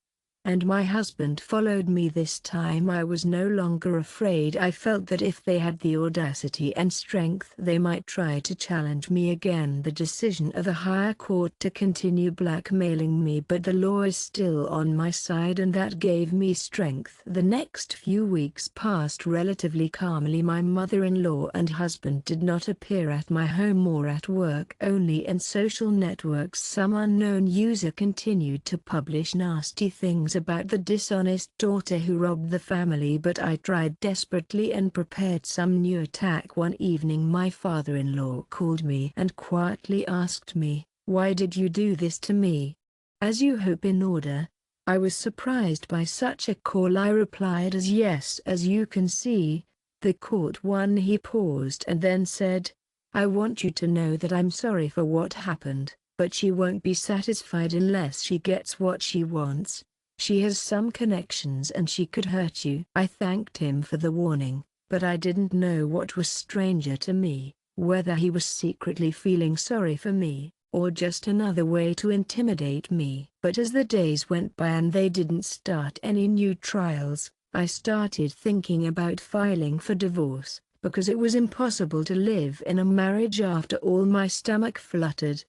And my husband followed me. This time I was no longer afraid. I felt that if they had the audacity and strength, they might try to challenge me again. The decision of the higher court to continue blackmailing me, but the law is still on my side, and that gave me strength. The next few weeks passed relatively calmly. My mother-in-law and husband did not appear at my home or at work, only in social networks. Some unknown user continued to publish nasty things about the dishonest daughter who robbed the family, but I tried desperately and prepared some new attack. One evening my father-in-law called me and quietly asked me, "Why did you do this to me? As you hope in order." I was surprised by such a call. I replied as yes, as you can see, the court won. He paused and then said, "I want you to know that I'm sorry for what happened, but she won't be satisfied unless she gets what she wants. She has some connections and she could hurt you." I thanked him for the warning, but I didn't know what was stranger to me, whether he was secretly feeling sorry for me, or just another way to intimidate me. But as the days went by and they didn't start any new trials, I started thinking about filing for divorce, because it was impossible to live in a marriage after all. My stomach fluttered.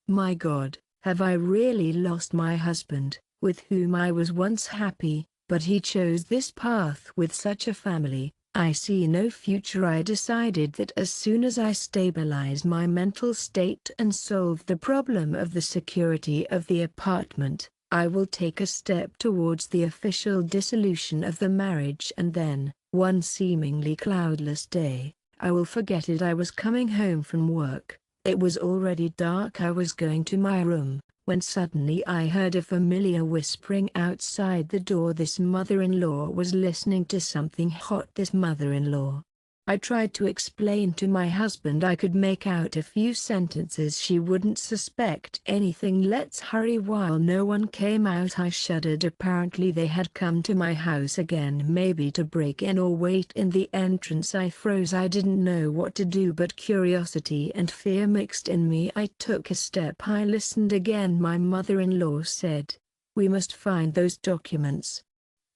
My God, have I really lost my husband, with whom I was once happy, but he chose this path with such a family? I see no future. I decided that as soon as I stabilize my mental state and solve the problem of the security of the apartment, I will take a step towards the official dissolution of the marriage, and then, one seemingly cloudless day, I will forget it. I was coming home from work. It was already dark. I was going to my room, when suddenly I heard a familiar whispering outside the door. This mother-in-law was listening to something hot. This mother-in-law. I tried to explain to my husband. I could make out a few sentences. She wouldn't suspect anything. "Let's hurry while no one came out." I shuddered. Apparently they had come to my house again, maybe to break in or wait in the entrance. I froze. I didn't know what to do, but curiosity and fear mixed in me. I took a step. I listened again. My mother-in-law said, "We must find those documents.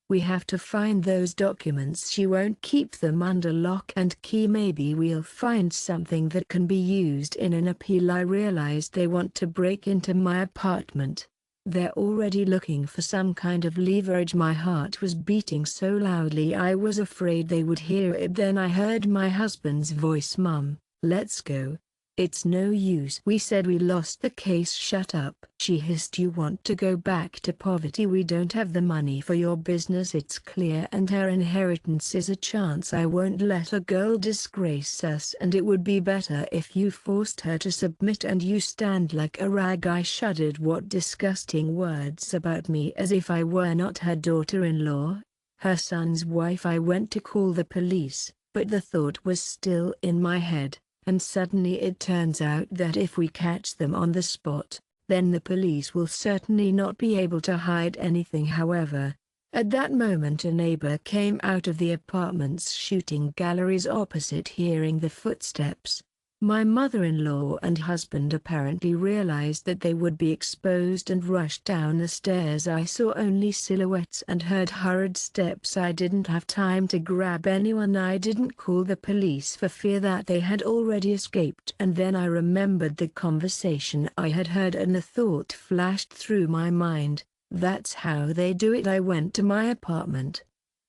We have to find those documents. She won't keep them under lock and key. Maybe we'll find something that can be used in an appeal." I realized they want to break into my apartment. They're already looking for some kind of leverage. My heart was beating so loudly I was afraid they would hear it. Then I heard my husband's voice. "Mum, let's go. It's no use." "We said we lost the case." "Shut up," she hissed. "You want to go back to poverty. We don't have the money for your business, it's clear, and her inheritance is a chance. I won't let a girl disgrace us, and it would be better if you forced her to submit and you stand like a rag." I shuddered. What disgusting words about me, as if I were not her daughter-in-law, her son's wife. I went to call the police, but the thought was still in my head. And suddenly it turns out that if we catch them on the spot, then the police will certainly not be able to hide anything. However, at that moment a neighbor came out of the apartment's shooting galleries opposite. Hearing the footsteps, my mother-in-law and husband apparently realized that they would be exposed and rushed down the stairs. I saw only silhouettes and heard hurried steps. I didn't have time to grab anyone. I didn't call the police for fear that they had already escaped. And then I remembered the conversation I had heard, and a thought flashed through my mind. That's how they do it. I went to my apartment.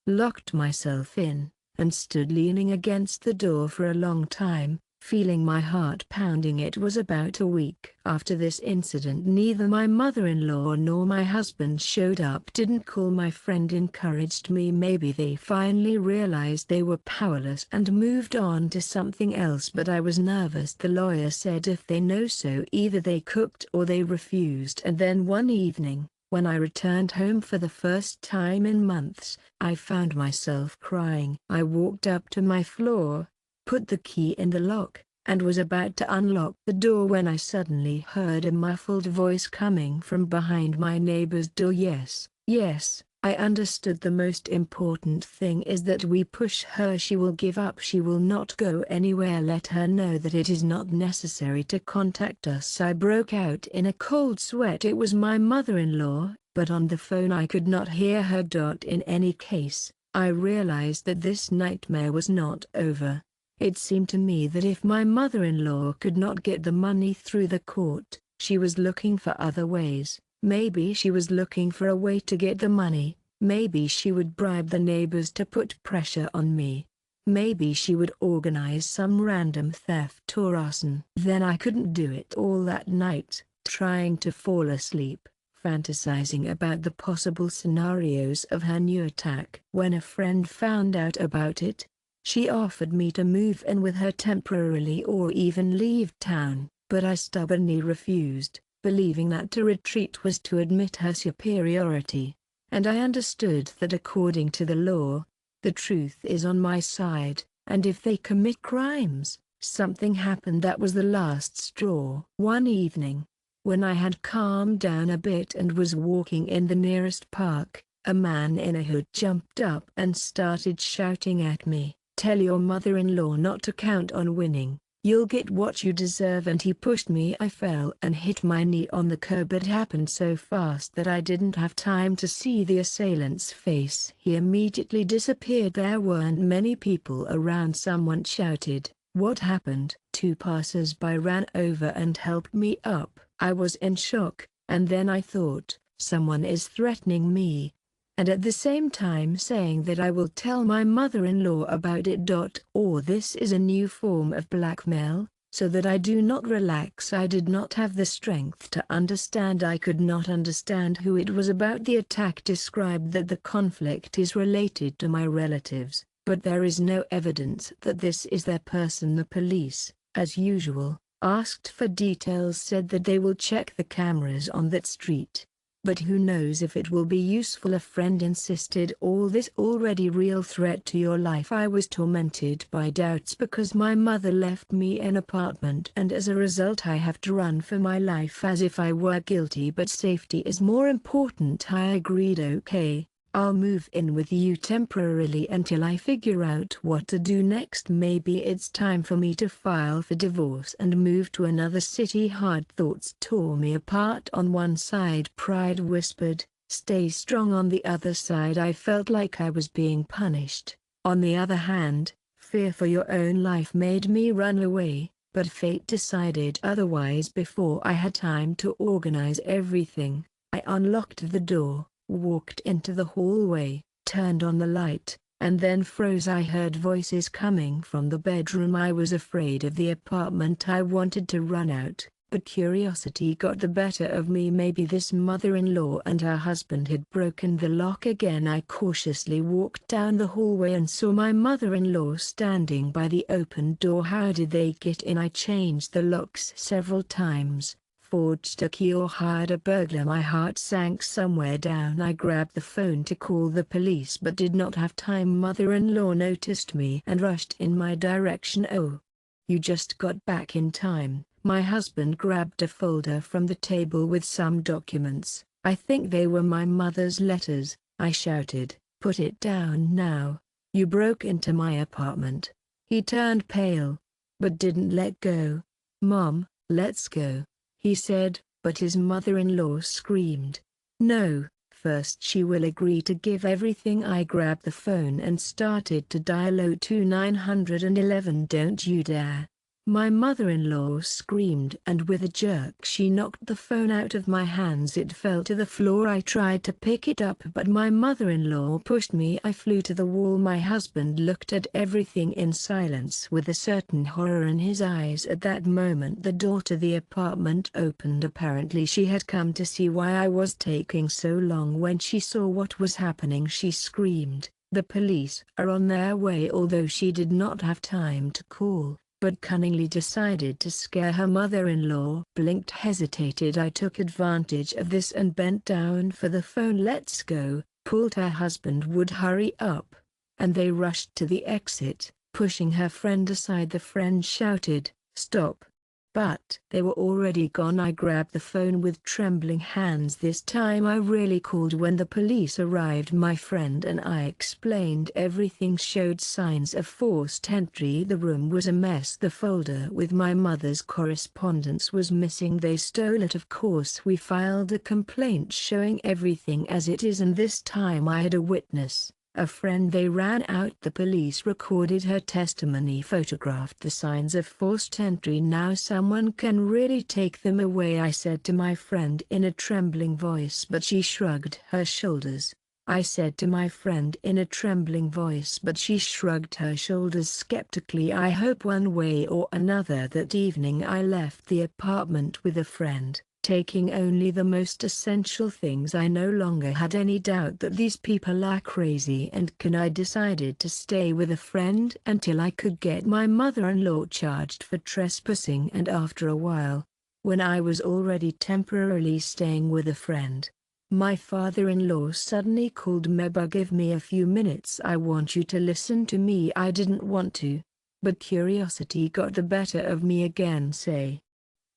locked myself in, and stood leaning against the door for a long time, feeling my heart pounding. It was about a week after this incident. Neither my mother-in-law nor my husband showed up. Didn't call. My friend encouraged me. Maybe they finally realized they were powerless and moved on to something else, but I was nervous. The lawyer said if they know, so either they cooked or they refused. And then one evening, when I returned home for the first time in months, I found myself crying. I walked up to my floor, put the key in the lock, and was about to unlock the door when I suddenly heard a muffled voice coming from behind my neighbor's door. Yes, I understood. The most important thing is that we push her. She will give up. She will not go anywhere. Let her know that it is not necessary to contact us. I broke out in a cold sweat. It was my mother-in-law, but on the phone I could not hear her. In any case, I realized that this nightmare was not over. It seemed to me that if my mother-in-law could not get the money through the court, she was looking for other ways. Maybe she was looking for a way to get the money. Maybe she would bribe the neighbors to put pressure on me. Maybe she would organize some random theft or arson. Then I couldn't do it. All that night, trying to fall asleep, fantasizing about the possible scenarios of her new attack. When a friend found out about it, she offered me to move in with her temporarily or even leave town, but I stubbornly refused, believing that to retreat was to admit her superiority. And I understood that according to the law, the truth is on my side, and if they commit crimes, something happened that was the last straw. One evening, when I had calmed down a bit and was walking in the nearest park, a man in a hood jumped up and started shouting at me, "Tell your mother-in-law not to count on winning. You'll get what you deserve." And he pushed me. I fell and hit my knee on the curb. It happened so fast that I didn't have time to see the assailant's face. He immediately disappeared. There weren't many people around. Someone shouted, "What happened?" 2 passers-by ran over and helped me up. I was in shock, and then I thought, someone is threatening me, and at the same time saying that I will tell my mother-in-law about it. Or this is a new form of blackmail, so that I do not relax. I did not have the strength to understand. I could not understand who it was. About the attack described that the conflict is related to my relatives, but there is no evidence that this is their person. The police, as usual, asked for details, said that they will check the cameras on that street. But who knows if it will be useful. A friend insisted, all this already real threat to your life. I was tormented by doubts because my mother left me an apartment, and as a result I have to run for my life as if I were guilty. But safety is more important. I agreed. Okay, I'll move in with you temporarily until I figure out what to do next. Maybe it's time for me to file for divorce and move to another city. Hard thoughts tore me apart. On one side pride whispered, "Stay strong." On the other side I felt like I was being punished. On the other hand, fear for your own life made me run away, but fate decided otherwise. Before I had time to organize everything, I unlocked the door, walked into the hallway, turned on the light, and then froze. I heard voices coming from the bedroom. I was afraid of the apartment. I wanted to run out, but curiosity got the better of me. Maybe this mother-in-law and her husband had broken the lock again. I cautiously walked down the hallway and saw my mother-in-law standing by the open door. How did they get in? I changed the locks several times, forged a key, or hired a burglar. My heart sank somewhere down. I grabbed the phone to call the police but did not have time. Mother-in-law noticed me and rushed in my direction. "Oh, you just got back in time." My husband grabbed a folder from the table with some documents. "I think they were my mother's letters," I shouted. "Put it down now. You broke into my apartment." He turned pale, but didn't let go. "Mom, let's go," he said, but his mother-in-law screamed, "No, first she will agree to give everything." I grabbed the phone and started to dial 02911. "Don't you dare. My mother-in-law screamed, and with a jerk she knocked the phone out of my hands. It fell to the floor. I tried to pick it up, but my mother-in-law pushed me. I flew to the wall. My husband looked at everything in silence with a certain horror in his eyes. At that moment the door to the apartment opened. Apparently she had come to see why I was taking so long. When she saw what was happening, she screamed, "The police are on their way!" Although she did not have time to call, but cunningly decided to scare her mother-in-law. Blinked, hesitated. I took advantage of this and bent down for the phone. "Let's go," pulled. Her husband would hurry up, and they rushed to the exit, pushing her friend aside. The friend shouted, "Stop!" But they were already gone. I grabbed the phone with trembling hands. This time I really called. When the police arrived, my friend and I explained everything. Showed signs of forced entry. The room was a mess. The folder with my mother's correspondence was missing. They stole it. Of course we filed a complaint showing everything as it is, and this time I had a witness, a friend. They ran out. The police recorded her testimony, photographed the signs of forced entry. "Now someone can really take them away," I said to my friend in a trembling voice, but she shrugged her shoulders. I said to my friend in a trembling voice, but she shrugged her shoulders skeptically. I hope one way or another. That evening I left the apartment with a friend, taking only the most essential things. I no longer had any doubt that these people are crazy, and I decided to stay with a friend until I could get my mother-in-law charged for trespassing. And after a while, when I was already temporarily staying with a friend, my father-in-law suddenly called. "Meba, give me a few minutes. I want you to listen to me." I didn't want to, but curiosity got the better of me again. "Say,"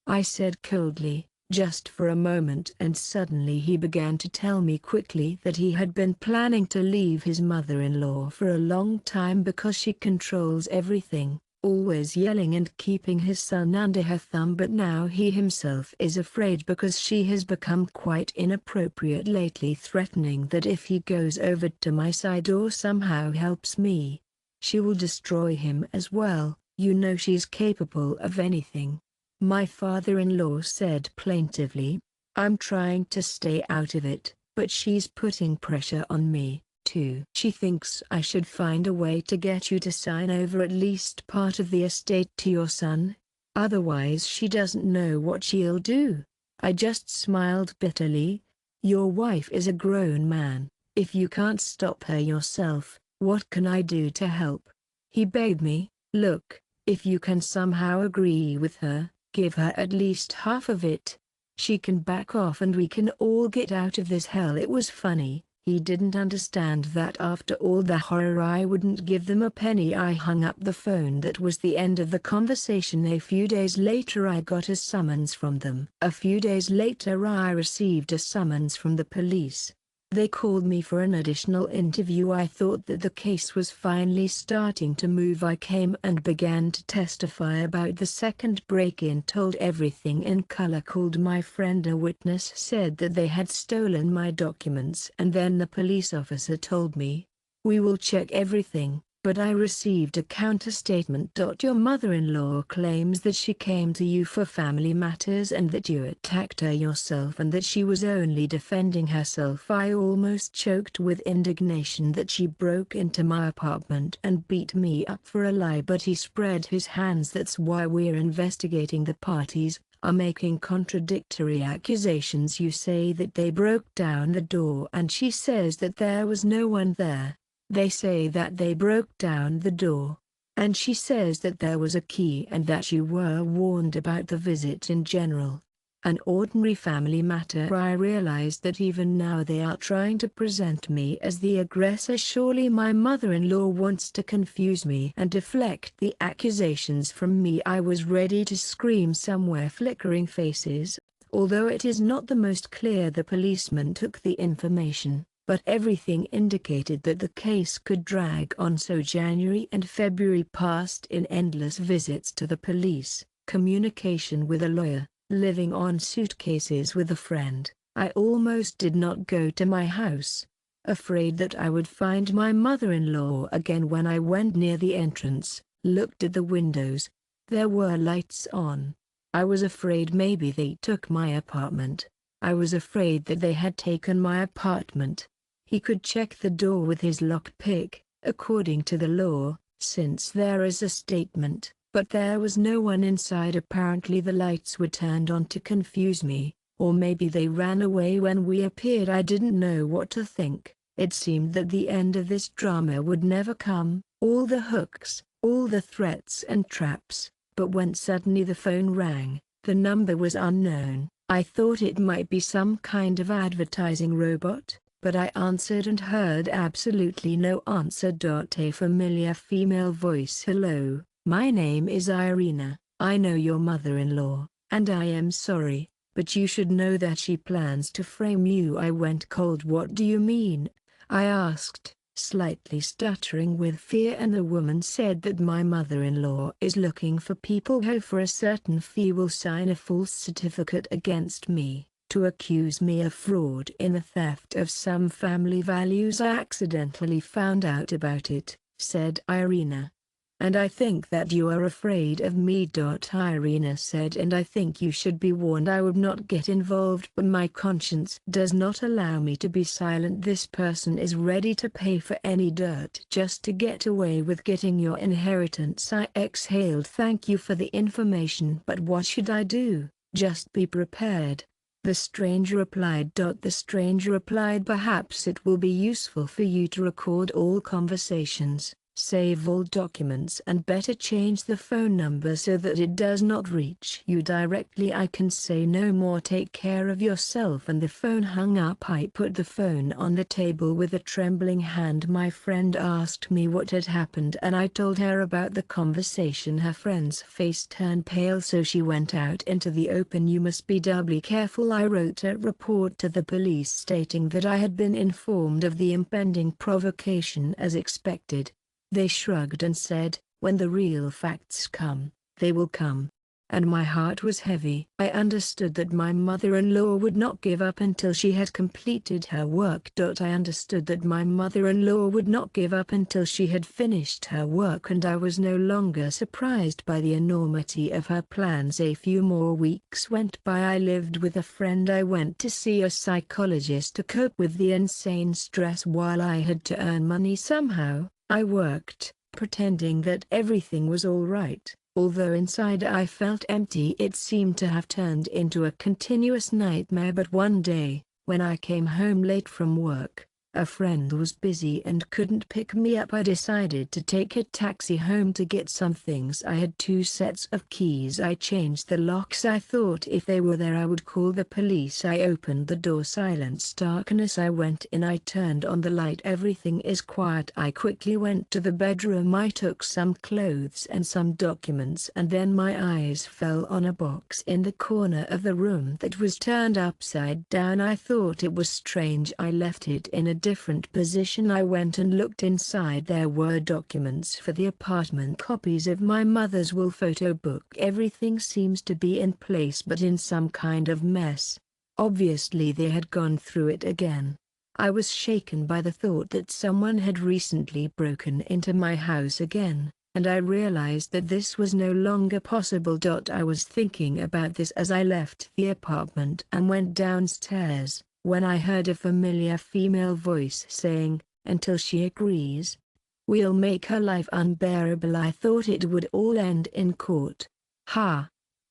I said coldly, "just for a moment." And suddenly he began to tell me quickly that he had been planning to leave his mother-in-law for a long time because she controls everything, always yelling and keeping his son under her thumb. But now he himself is afraid because she has become quite inappropriate lately, threatening that if he goes over to my side or somehow helps me, she will destroy him as well. "You know she's capable of anything," my father-in-law said plaintively. "I'm trying to stay out of it, but she's putting pressure on me, too. She thinks I should find a way to get you to sign over at least part of the estate to your son. Otherwise she doesn't know what she'll do." I just smiled bitterly. "Your wife is a grown man. If you can't stop her yourself, what can I do to help?" He begged me, "Look, if you can somehow agree with her, give her at least half of it. She can back off and we can all get out of this hell." It was funny, he didn't understand that after all the horror I wouldn't give them a penny. I hung up the phone. That was the end of the conversation. A few days later I got a summons from them. A few days later I received a summons from the police. They called me for an additional interview. I thought that the case was finally starting to move. I came and began to testify about the second break-in. Told everything in color. Called my friend. A witness said that they had stolen my documents, and then the police officer told me, "We will check everything," but I received a counter-statement. "Your mother-in-law claims that she came to you for family matters and that you attacked her yourself and that she was only defending herself." I almost choked with indignation that she broke into my apartment and beat me up for a lie, but he spread his hands. "That's why we're investigating. The parties are making contradictory accusations. You say that they broke down the door and she says that there was no one there. They say that they broke down the door, and she says that there was a key and that you were warned about the visit in general. An ordinary family matter." I realized that even now they are trying to present me as the aggressor. Surely my mother-in-law wants to confuse me and deflect the accusations from me. I was ready to scream somewhere. Flickering faces. Although it is not the most clear, the policeman took the information, but everything indicated that the case could drag on. So January and February passed in endless visits to the police, communication with a lawyer, living on suitcases with a friend. I almost did not go to my house, afraid that I would find my mother-in-law again. When I went near the entrance, looked at the windows, There were lights on. I was afraid maybe they took my apartment. I was afraid that they had taken my apartment. He could check the door with his lockpick, according to the law, since there is a statement, but there was no one inside. Apparently the lights were turned on to confuse me, or maybe they ran away when we appeared. I didn't know what to think. It seemed that the end of this drama would never come, all the hooks, all the threats and traps, but when suddenly the phone rang, the number was unknown. I thought it might be some kind of advertising robot, but I answered and heard absolutely no answer. A familiar female voice: "Hello, my name is Irina. I know your mother-in-law, and I am sorry, but you should know that she plans to frame you." I went cold. "What do you mean?" I asked, slightly stuttering with fear, and the woman said that my mother-in-law is looking for people who for a certain fee will sign a false certificate against me, to accuse me of fraud in the theft of some family values. "I accidentally found out about it," said Irina. "And I think that you are afraid of me." Irina said, "And I think you should be warned. I would not get involved, but my conscience does not allow me to be silent. This person is ready to pay for any dirt just to get away with getting your inheritance." I exhaled. "Thank you for the information, but what should I do?" "Just be prepared," the stranger replied. The stranger replied, "Perhaps it will be useful for you to record all conversations, save all documents, and better change the phone number so that it does not reach you directly. I can say no more. Take care of yourself." And the phone hung up. I put the phone on the table with a trembling hand. My friend asked me what had happened, and I told her about the conversation. Her friend's face turned pale, so she went out into the open. "You must be doubly careful." I wrote a report to the police stating that I had been informed of the impending provocation as expected. They shrugged and said, "When the real facts come, they will come." And my heart was heavy. I understood that my mother-in-law would not give up until she had completed her work. I understood that my mother-in-law would not give up until she had finished her work, and I was no longer surprised by the enormity of her plans. A few more weeks went by. I lived with a friend. I went to see a psychologist to cope with the insane stress while I had to earn money somehow. I worked, pretending that everything was all right, although inside I felt empty. It seemed to have turned into a continuous nightmare. But one day, when I came home late from work, a friend was busy and couldn't pick me up. I decided to take a taxi home to get some things. I had 2 sets of keys. I changed the locks. I thought if they were there I would call the police. I opened the door. Silence, darkness. I went in. I turned on the light. Everything is quiet. I quickly went to the bedroom. I took some clothes and some documents, and then my eyes fell on a box in the corner of the room that was turned upside down. I thought it was strange. I left it in a different position. I went and looked inside. There were documents for the apartment, copies of my mother's will, photo book. Everything seems to be in place, but in some kind of mess. Obviously they had gone through it again. I was shaken by the thought that someone had recently broken into my house again, and I realized that this was no longer possible. I was thinking about this as I left the apartment and went downstairs, when I heard a familiar female voice saying, "Until she agrees, we'll make her life unbearable." I thought it would all end in court. Ha!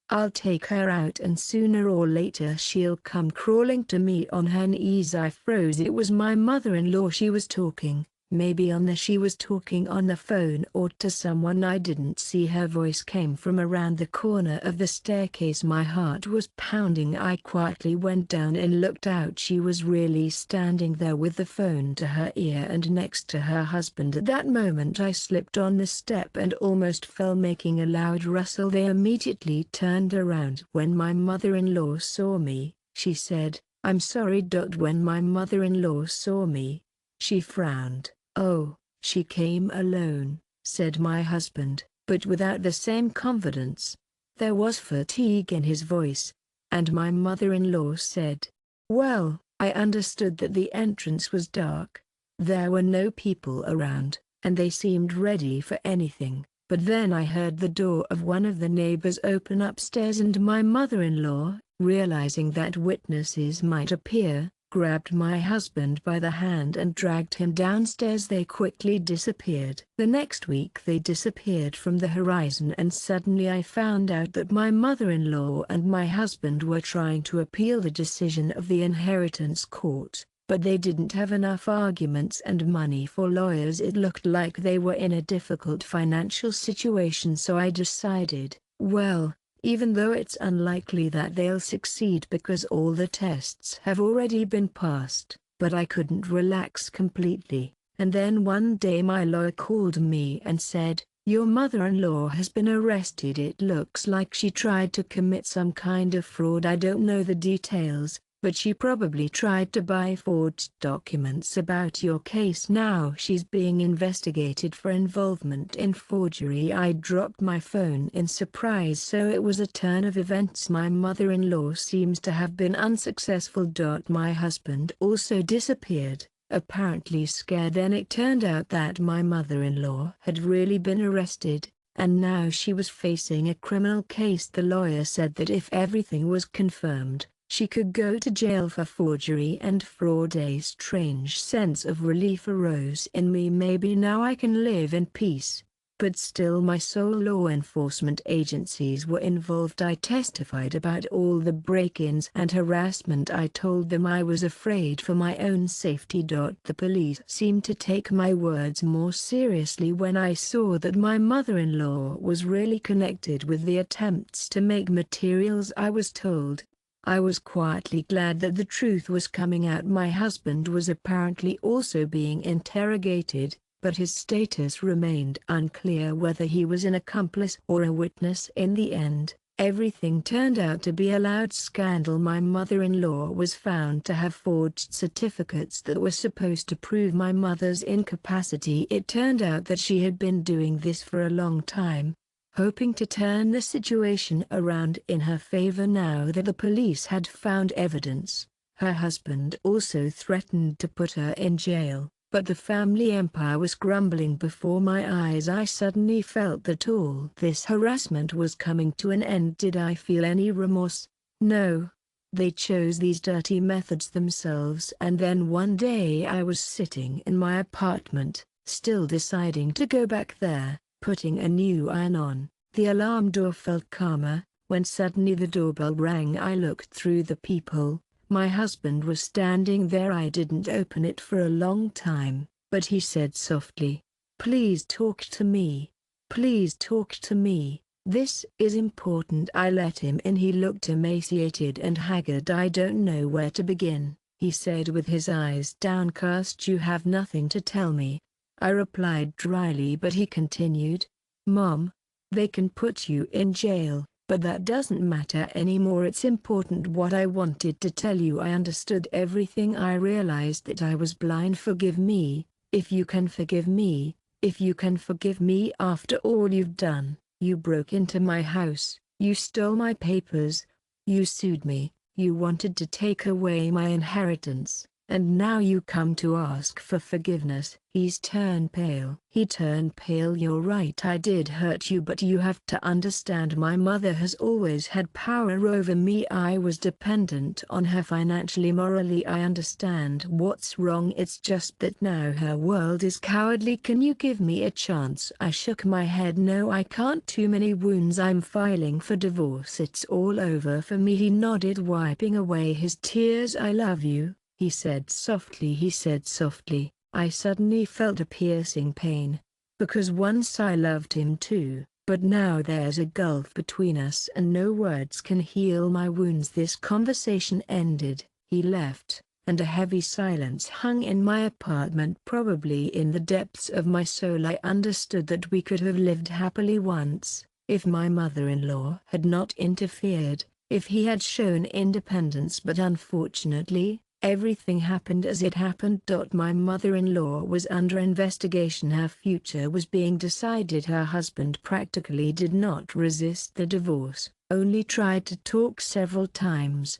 I'll take her out, and sooner or later she'll come crawling to me on her knees. I froze. It was my mother-in-law. She was talking. Maybe she was talking on the phone or to someone I didn't see. Her voice came from around the corner of the staircase. My heart was pounding. I quietly went down and looked out. She was really standing there with the phone to her ear and next to her husband. At that moment I slipped on the step and almost fell, making a loud rustle. They immediately turned around. When my mother-in-law saw me, she said, "I'm sorry." When my mother-in-law saw me, she frowned. "Oh, she came alone," said my husband, but without the same confidence. There was fatigue in his voice. And my mother-in-law said, "Well, I understood that the entrance was dark. There were no people around, and they seemed ready for anything. But then I heard the door of one of the neighbors open upstairs and my mother-in-law, realizing that witnesses might appear, grabbed my husband by the hand and dragged him downstairs. They quickly disappeared. The next week they disappeared from the horizon, and suddenly I found out that my mother-in-law and my husband were trying to appeal the decision of the inheritance court, but they didn't have enough arguments and money for lawyers. It looked like they were in a difficult financial situation, so I decided, well, even though it's unlikely that they'll succeed because all the tests have already been passed, but I couldn't relax completely. And then one day my lawyer called me and said, "Your mother-in-law has been arrested. It looks like she tried to commit some kind of fraud. I don't know the details, but she probably tried to buy forged documents about your case. Now she's being investigated for involvement in forgery." I dropped my phone in surprise. So it was a turn of events. My mother-in-law seems to have been unsuccessful. My husband also disappeared, apparently scared. Then it turned out that my mother-in-law had really been arrested, and now she was facing a criminal case. The lawyer said that if everything was confirmed, she could go to jail for forgery and fraud. A strange sense of relief arose in me. Maybe now I can live in peace. But still my sole law enforcement agencies were involved. I testified about all the break-ins and harassment. I told them I was afraid for my own safety. The police seemed to take my words more seriously when I saw that my mother-in-law was really connected with the attempts to make materials. I was told. I was quietly glad that the truth was coming out. My husband was apparently also being interrogated, but his status remained unclear whether he was an accomplice or a witness. In the end, everything turned out to be a loud scandal. My mother-in-law was found to have forged certificates that were supposed to prove my mother's incapacity. It turned out that she had been doing this for a long time, hoping to turn the situation around in her favor. Now that the police had found evidence, her husband also threatened to put her in jail, but the family empire was crumbling before my eyes. I suddenly felt that all this harassment was coming to an end. Did I feel any remorse? No. They chose these dirty methods themselves. And then one day I was sitting in my apartment, still deciding to go back there, putting a new iron on. The alarm door felt calmer, when suddenly the doorbell rang. I looked through the peephole. My husband was standing there. I didn't open it for a long time, but he said softly, "Please talk to me. Please talk to me. This is important." I let him in. He looked emaciated and haggard. "I don't know where to begin," he said with his eyes downcast. "You have nothing to tell me," I replied dryly, but he continued, "Mom, they can put you in jail, but that doesn't matter anymore. It's important what I wanted to tell you. I understood everything. I realized that I was blind. Forgive me, if you can forgive me, if you can forgive me after all you've done. You broke into my house, you stole my papers, you sued me, you wanted to take away my inheritance, and now you come to ask for forgiveness." He's turned pale. He turned pale. "You're right, I did hurt you, but you have to understand my mother has always had power over me. I was dependent on her financially, morally. I understand what's wrong. It's just that now her world is cowardly. Can you give me a chance?" I shook my head. "No, I can't. Too many wounds. I'm filing for divorce. It's all over for me." He nodded, wiping away his tears. "I love you," he said softly. I suddenly felt a piercing pain, because once I loved him too, but now there's a gulf between us and no words can heal my wounds. This conversation ended, he left, and a heavy silence hung in my apartment. Probably in the depths of my soul I understood that we could have lived happily once, if my mother-in-law had not interfered, if he had shown independence. But unfortunately, everything happened as it happened. My mother-in-law was under investigation. Her future was being decided. Her husband practically did not resist the divorce, only tried to talk several times.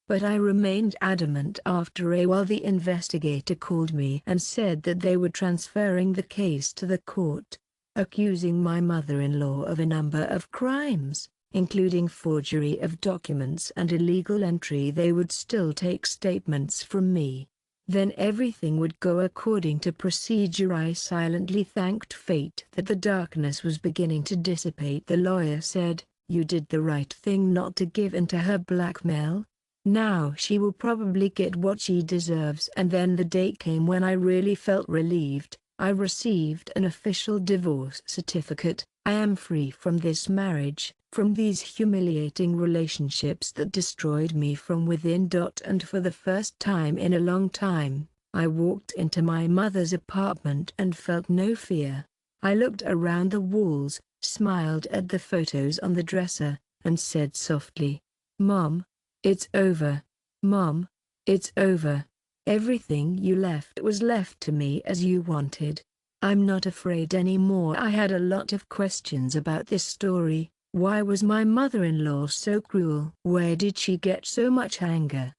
But I remained adamant. After a while the investigator called me and said that they were transferring the case to the court. accusing my mother-in-law of a number of crimes, including forgery of documents and illegal entry. They would still take statements from me. Then everything would go according to procedure. I silently thanked fate that the darkness was beginning to dissipate. The lawyer said, "You did the right thing not to give in to her blackmail. Now she will probably get what she deserves." And then the day came when I really felt relieved. I received an official divorce certificate. I am free from this marriage, from these humiliating relationships that destroyed me from within. And for the first time in a long time, I walked into my mother's apartment and felt no fear. I looked around the walls, smiled at the photos on the dresser, and said softly, "Mom, it's over. Mom, it's over. Everything you left was left to me as you wanted. I'm not afraid anymore." I had a lot of questions about this story. Why was my mother-in-law so cruel? Where did she get so much anger?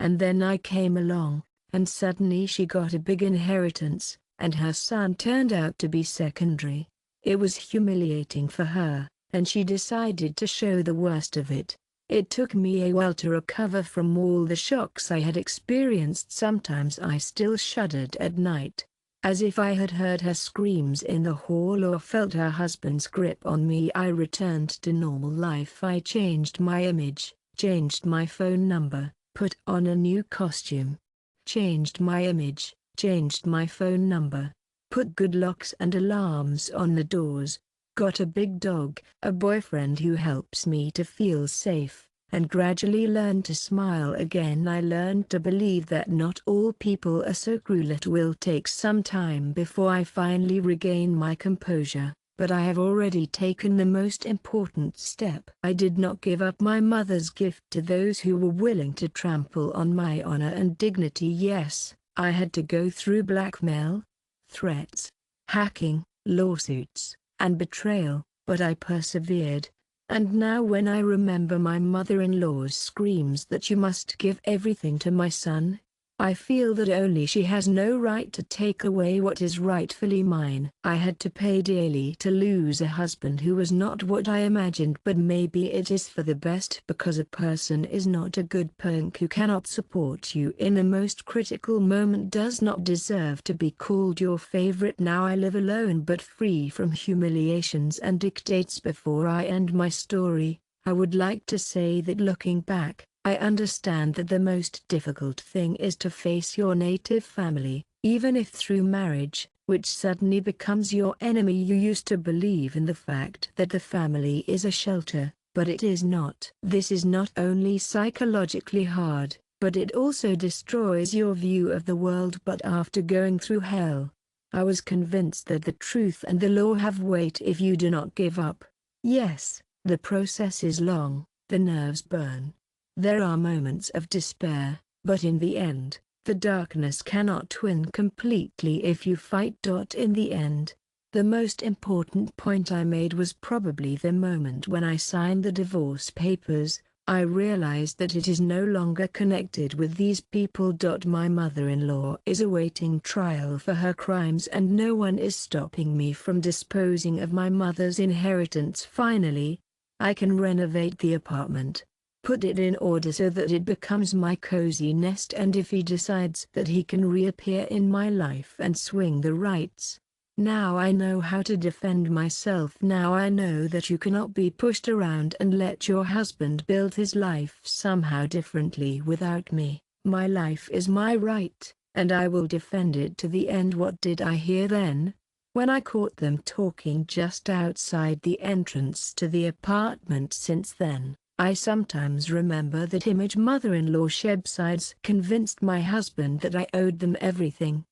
And then I came along, and suddenly she got a big inheritance, and her son turned out to be secondary. It was humiliating for her, and she decided to show the worst of it. It took me a while to recover from all the shocks I had experienced. Sometimes I still shuddered at night, as if I had heard her screams in the hall or felt her husband's grip on me. I returned to normal life. I changed my image, changed my phone number, put on a new costume. Changed my image, changed my phone number, put good locks and alarms on the doors, got a big dog, a boyfriend who helps me to feel safe, and gradually learned to smile again. I learned to believe that not all people are so cruel. It will take some time before I finally regain my composure, but I have already taken the most important step. I did not give up my mother's gift to those who were willing to trample on my honor and dignity. Yes, I had to go through blackmail, threats, hacking, lawsuits, and betrayal, but I persevered. And now when I remember my mother-in-law's screams that "you must give everything to my son," I feel that only she has no right to take away what is rightfully mine. I had to pay dearly to lose a husband who was not what I imagined, but maybe it is for the best, because a person is not a good parent who cannot support you in the most critical moment does not deserve to be called your favorite. Now I live alone but free from humiliations and dictates. Before I end my story, I would like to say that looking back, I understand that the most difficult thing is to face your native family, even if through marriage, which suddenly becomes your enemy. You used to believe in the fact that the family is a shelter, but it is not. This is not only psychologically hard, but it also destroys your view of the world. But after going through hell, I was convinced that the truth and the law have weight if you do not give up. Yes, the process is long, the nerves burn. There are moments of despair, but in the end, the darkness cannot win completely if you fight. In the end, the most important point I made was probably the moment when I signed the divorce papers. I realized that it is no longer connected with these people. My mother-in-law is awaiting trial for her crimes, and no one is stopping me from disposing of my mother's inheritance. Finally, I can renovate the apartment, put it in order so that it becomes my cozy nest. And if he decides that he can reappear in my life and swing the rights, now I know how to defend myself. Now I know that you cannot be pushed around and let your husband build his life somehow differently without me. My life is my right, and I will defend it to the end. What did I hear then? When I caught them talking just outside the entrance to the apartment. Since then, I sometimes remember that image. Mother-in-law Shebsides convinced my husband that I owed them everything,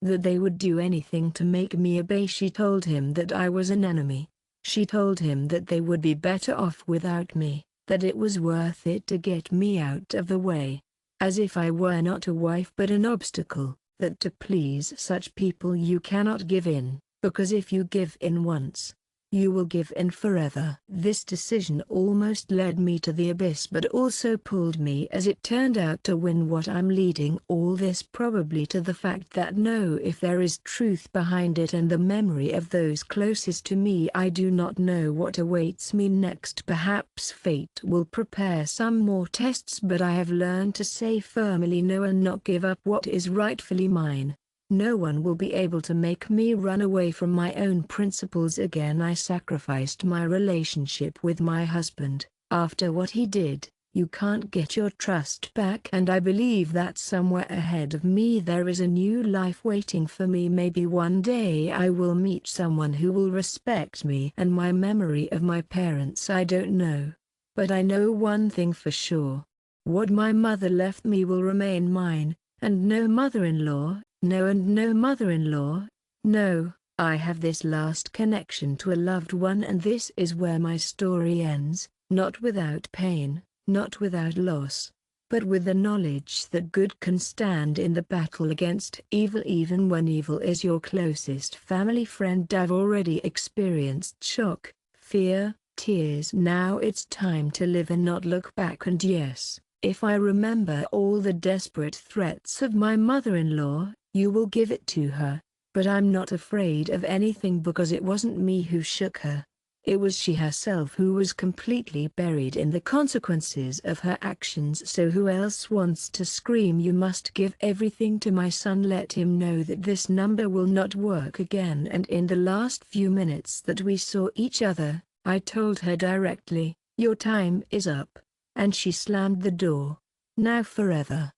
that they would do anything to make me obey. She told him that I was an enemy. She told him that they would be better off without me, that it was worth it to get me out of the way, as if I were not a wife but an obstacle, that to please such people you cannot give in, because if you give in once, You will give in forever. This decision almost led me to the abyss, but also pulled me, as it turned out, to win. What I'm leading all this probably to the fact that no, if there is truth behind it and the memory of those closest to me, I do not know what awaits me next. Perhaps fate will prepare some more tests, but I have learned to say firmly no and not give up what is rightfully mine. No one will be able to make me run away from my own principles again. I sacrificed my relationship with my husband. After what he did, you can't get your trust back, and I believe that somewhere ahead of me there is a new life waiting for me. Maybe one day I will meet someone who will respect me and my memory of my parents. I don't know. But I know one thing for sure. What my mother left me will remain mine, and no mother-in-law. No, and no mother-in-law. No, I have this last connection to a loved one, and this is where my story ends, not without pain, not without loss, but with the knowledge that good can stand in the battle against evil, even when evil is your closest family friend. I've already experienced shock, fear, tears. Now it's time to live and not look back. And yes, if I remember all the desperate threats of my mother-in-law, you will give it to her. But I'm not afraid of anything, because it wasn't me who shook her. It was she herself who was completely buried in the consequences of her actions. So who else wants to scream, "You must give everything to my son. Let him know that this number will not work again"? And in the last few minutes that we saw each other, I told her directly, "Your time is up." And she slammed the door. Now forever.